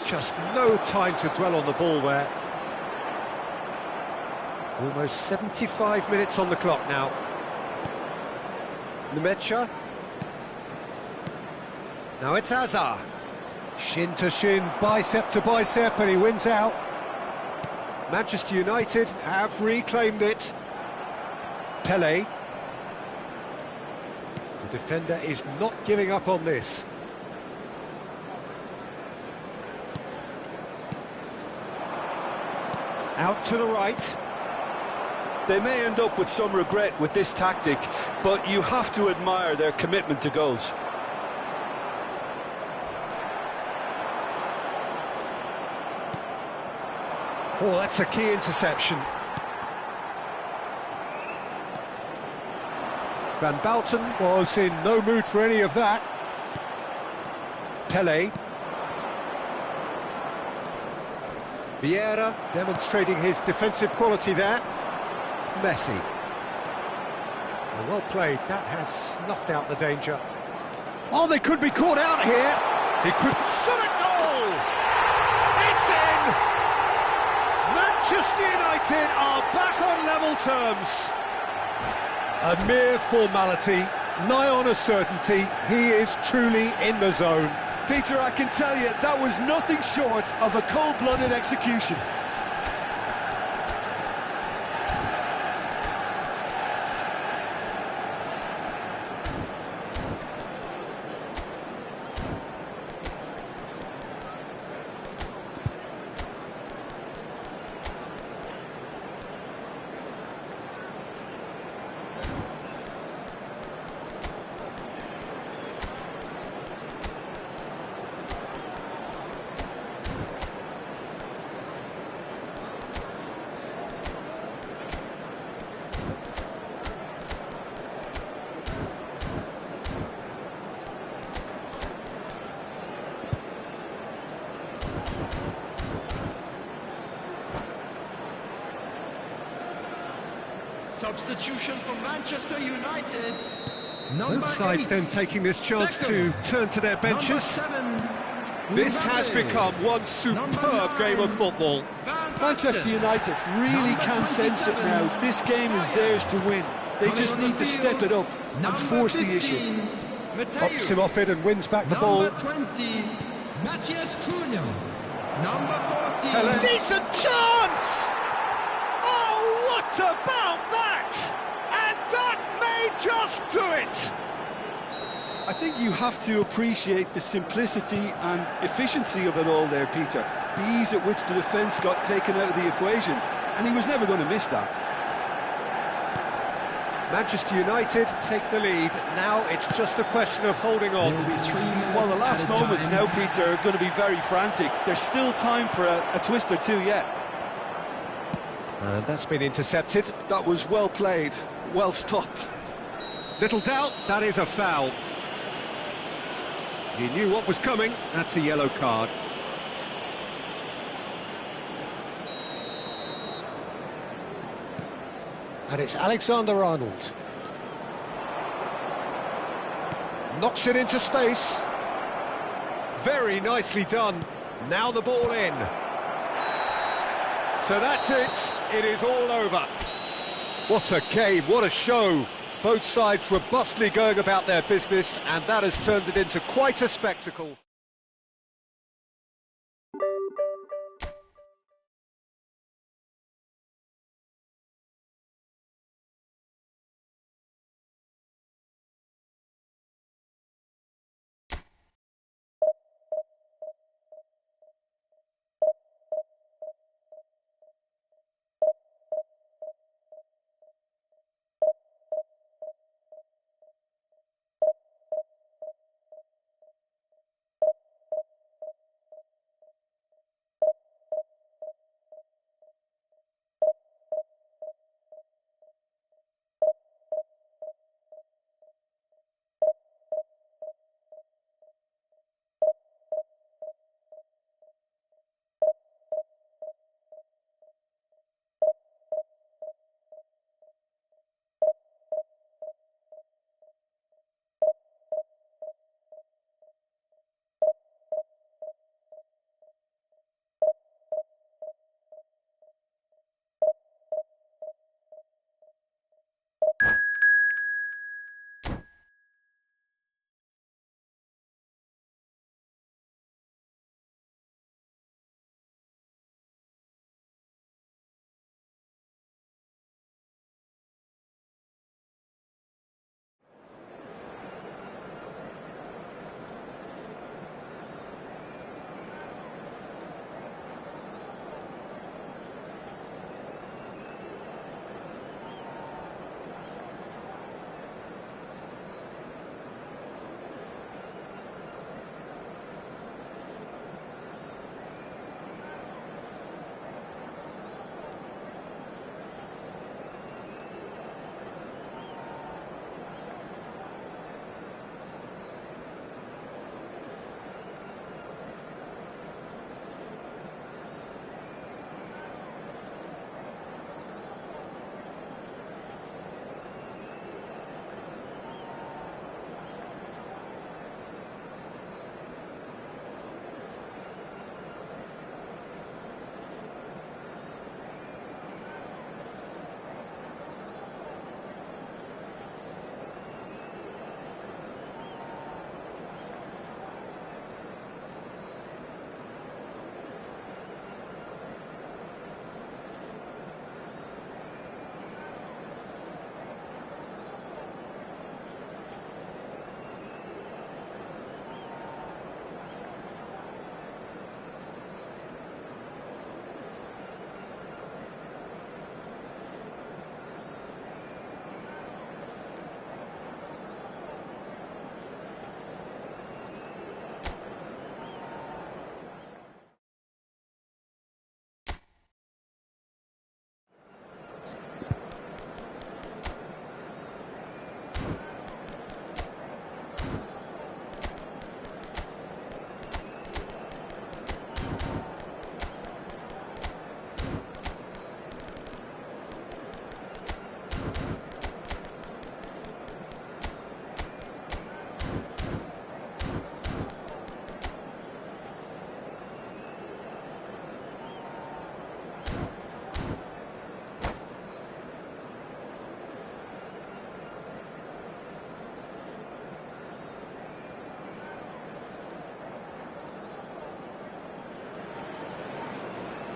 Just no time to dwell on the ball there. Almost 75 minutes on the clock now. Nemecha. Now it's Hazard. Shin to shin, bicep to bicep, and he wins out. Manchester United have reclaimed it. Pele. The defender is not giving up on this. Out to the right. They may end up with some regret with this tactic, but you have to admire their commitment to goals. Oh, that's a key interception. Van Bouten was in no mood for any of that. Pele. Vieira demonstrating his defensive quality there. Messi. Well played, that has snuffed out the danger. Oh, they could be caught out here. He could shot a goal. It's in. Manchester United are back on level terms. A mere formality, nigh on a certainty. He is truly in the zone. Peter, I can tell you, that was nothing short of a cold-blooded execution. Substitution for Manchester United. Number Both sides 8, then taking this chance to Beckham. turn to their benches. Number 7, This has Mbappe. become one superb game of football. Van Manchester Basten. United really Number can sense it 27, now. This game is theirs to win. They Coming just on the need to field, step it up and number force the 15, issue. Pops him Mateo. off it and wins back the ball. Number 20, Matthias Cunha. Number 14, Helen. Decent chance! Oh, what about that? And that may just do it! I think you have to appreciate the simplicity and efficiency of it all there, Peter. The ease at which the defence got taken out of the equation, and he was never going to miss that. Manchester United take the lead. Now it's just a question of holding on. There will be 3 minutes Well, the last at a moments time. now, Peter, are going to be very frantic. There's still time for a twist or two yet. And that's been intercepted. That was well played, well stopped. Little doubt, that is a foul. He knew what was coming. That's a yellow card. And it's Alexander-Arnold. Knocks it into space. Very nicely done. Now the ball in. So that's it. It is all over. What a game, what a show. Both sides robustly going about their business, and that has turned it into quite a spectacle.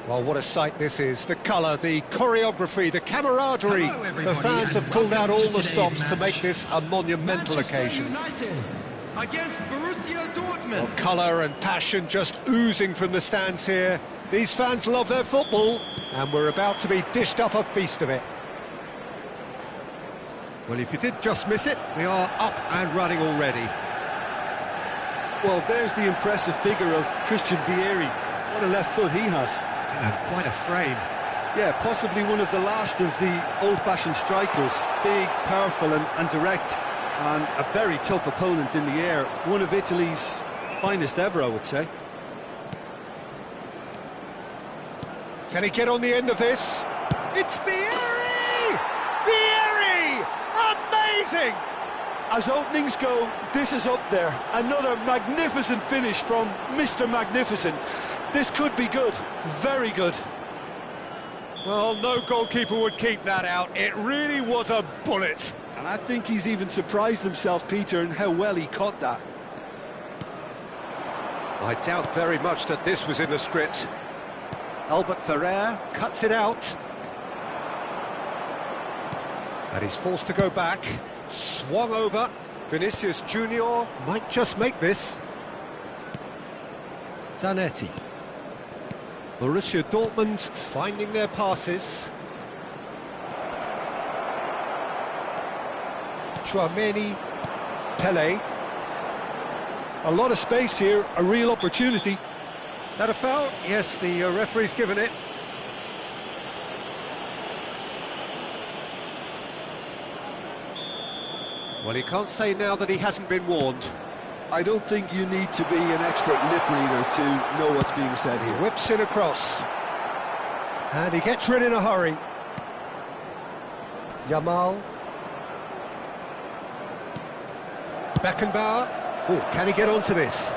Well, what a sight this is. The colour, the choreography, the camaraderie. Hello, The everybody, fans and have pulled out welcome all to the today's stops to match. make this a monumental Manchester occasion. United against Borussia Dortmund. Well, colour and passion just oozing from the stands here. These fans love their football, and we're about to be dished up a feast of it. Well, if you did just miss it, we are up and running already. Well, there's the impressive figure of Christian Vieri. What a left foot he has. And quite a frame. Yeah, possibly one of the last of the old-fashioned strikers. Big, powerful and direct. And a very tough opponent in the air. One of Italy's finest ever, I would say. Can he get on the end of this? It's Vieri! Vieri! Amazing! As openings go, this is up there. Another magnificent finish from Mr. Magnificent. This could be good, very good. Well, no goalkeeper would keep that out. It really was a bullet. And I think he's even surprised himself, Peter, in how well he caught that. I doubt very much that this was in the script. Albert Ferrer cuts it out. And he's forced to go back. Swung over. Vinicius Junior might just make this. Zanetti. Borussia Dortmund finding their passes. Chouameni, Pele. A lot of space here, a real opportunity. That a foul? Yes, the referee's given it. Well, he can't say now that he hasn't been warned. I don't think you need to be an expert lip reader to know what's being said here. Whips in across. And he gets rid in a hurry. Yamal. Beckenbauer. Oh, can he get onto this?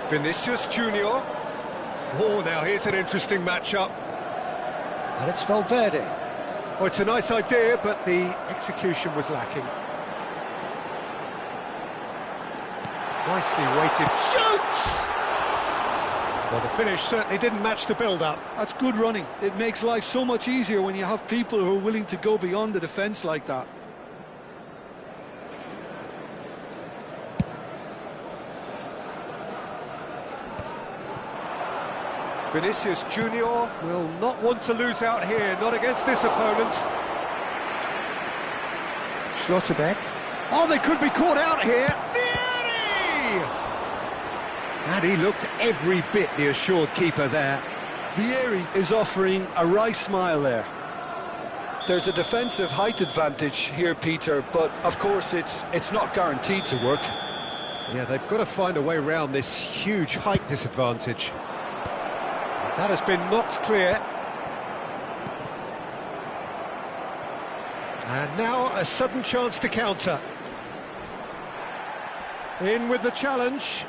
Vinicius Junior. Oh, now here's an interesting matchup. And it's Valverde. Oh, it's a nice idea, but the execution was lacking. Nicely weighted. Shoots! Well, the finish certainly didn't match the build-up. That's good running. It makes life so much easier when you have people who are willing to go beyond the defence like that. Vinicius Junior will not want to lose out here, not against this opponent. Schlotterbeck. Oh, they could be caught out here. Vieri! And he looked every bit the assured keeper there. Vieri is offering a wry smile there. There's a defensive height advantage here, Peter, but of course it's not guaranteed to work. Yeah, they've got to find a way around this huge height disadvantage. That has been knocked clear. And now a sudden chance to counter. In with the challenge.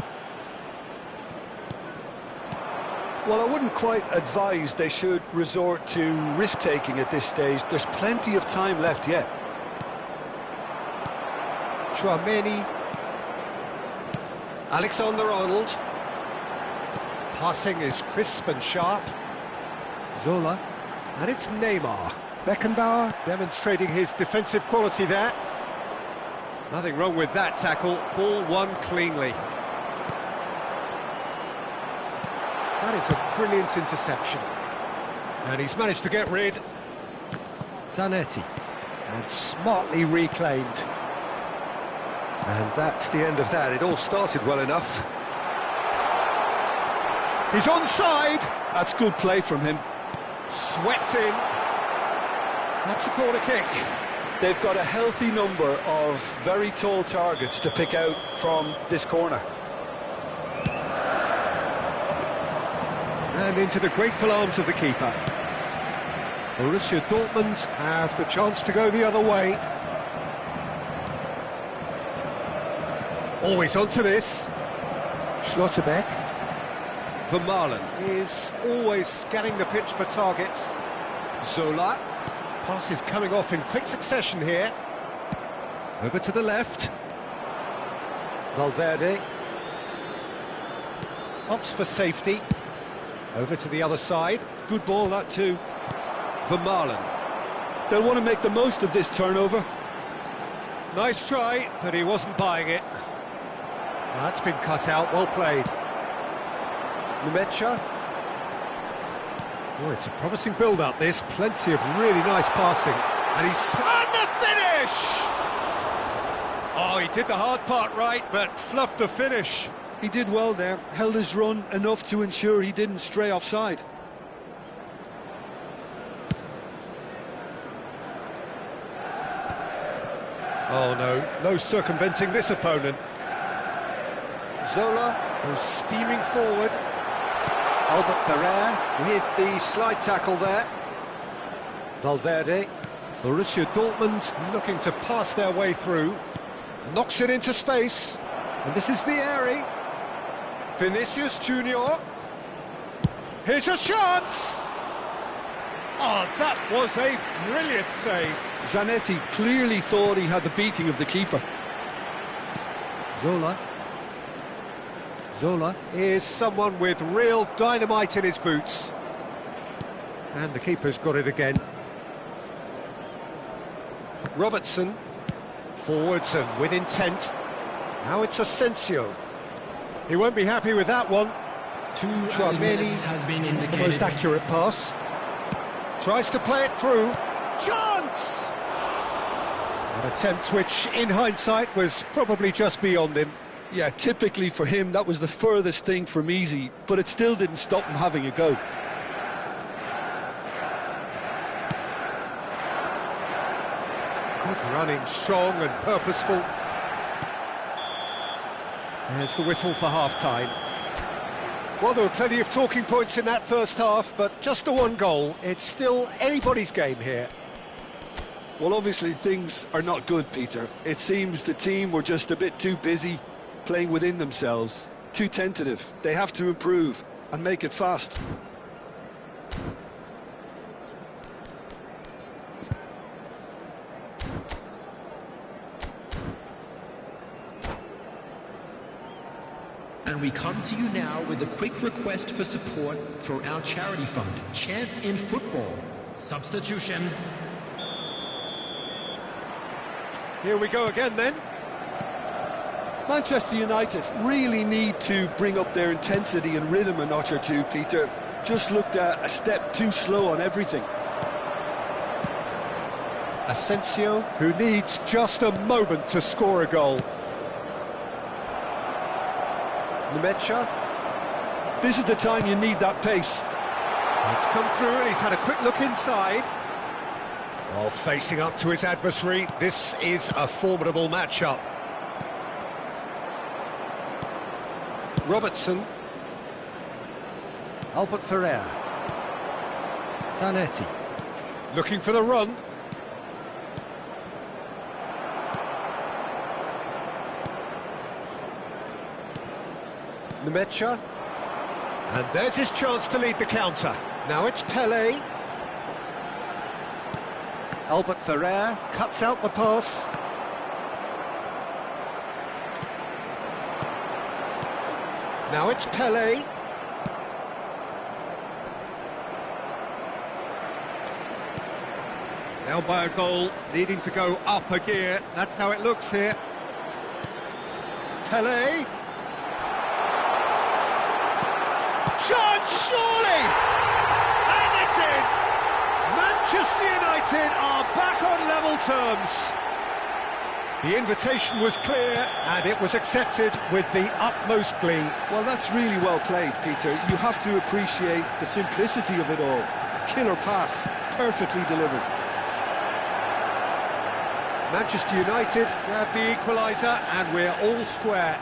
Well, I wouldn't quite advise they should resort to risk-taking at this stage. There's plenty of time left yet. Chouameni. Alexander-Arnold. Passing is crisp and sharp. Zola. And it's Neymar. Beckenbauer demonstrating his defensive quality there. Nothing wrong with that tackle. Ball won cleanly. That is a brilliant interception. And he's managed to get rid. Zanetti. And smartly reclaimed. And that's the end of that. It all started well enough. He's onside. That's good play from him. Swept in. That's a corner kick. They've got a healthy number of very tall targets to pick out from this corner. And into the grateful arms of the keeper. Borussia Dortmund have the chance to go the other way. Always onto this. Schlotterbeck. Vermaelen is always scanning the pitch for targets. Zola. Pass is coming off in quick succession here. Over to the left. Valverde. opts for safety. Over to the other side. Good ball, that too. Vermaelen. They'll want to make the most of this turnover. Nice try, but he wasn't buying it. That's been cut out, well played. Numecha. Oh, it's a promising build-up, this. Plenty of really nice passing. And he's on the finish! Oh, he did the hard part right, but fluffed the finish. He did well there, held his run enough to ensure he didn't stray offside. Oh no circumventing this opponent. Zola goes steaming forward. Albert Ferrer with the slide tackle there. Valverde. Borussia Dortmund looking to pass their way through. Knocks it into space. And this is Vieri. Vinicius Junior. Here's a chance! Oh, that was a brilliant save. Zanetti clearly thought he had the beating of the keeper. Zola. Zola is someone with real dynamite in his boots. And the keeper's got it again. Robertson. Forwards and with intent. Now it's Asensio. He won't be happy with that one. Minutes has been the indicated. most accurate pass. Tries to play it through. Chance! An attempt which, in hindsight, was probably just beyond him. Yeah, typically for him, that was the furthest thing from easy, but it still didn't stop him having a go. Good running, strong and purposeful. There's the whistle for half-time. Well, there were plenty of talking points in that first half, but just the one goal. It's still anybody's game here. Well, obviously things are not good, Peter. It seems the team were just a bit too busy playing within themselves, too tentative. They have to improve and make it fast. And we come to you now with a quick request for support for our charity fund, Chance in Football. Substitution. Here we go again then. Manchester United really need to bring up their intensity and rhythm a notch or two, Peter. Just looked a step too slow on everything. Asensio, who needs just a moment to score a goal. Numecha. This is the time you need that pace. It's come through and he's had a quick look inside. Oh, facing up to his adversary, this is a formidable matchup. Robertson. Albert Ferrer. Zanetti. Looking for the run. Numecha. And there's his chance to lead the counter. Now it's Pelé. Albert Ferrer cuts out the pass. Now it's Pelé. Now by a goal, needing to go up a gear. That's how it looks here. Pelé. Chance, surely! And it's in! Manchester United are back on level terms. The invitation was clear and it was accepted with the utmost glee. Well, that's really well played, Peter. You have to appreciate the simplicity of it all. Killer pass, perfectly delivered. Manchester United grab the equaliser and we're all square.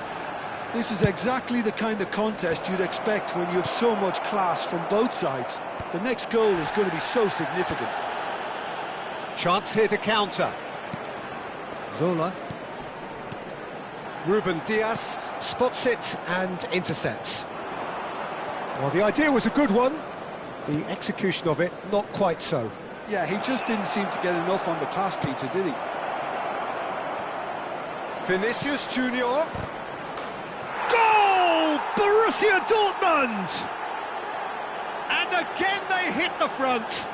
This is exactly the kind of contest you'd expect when you have so much class from both sides. The next goal is going to be so significant. Chance here to counter. Zola. Ruben Diaz spots it and intercepts. Well, the idea was a good one. The execution of it, not quite so. Yeah, he just didn't seem to get enough on the pass, Peter, did he? Vinicius Junior. Goal! Borussia Borussia Dortmund! And again they hit the front.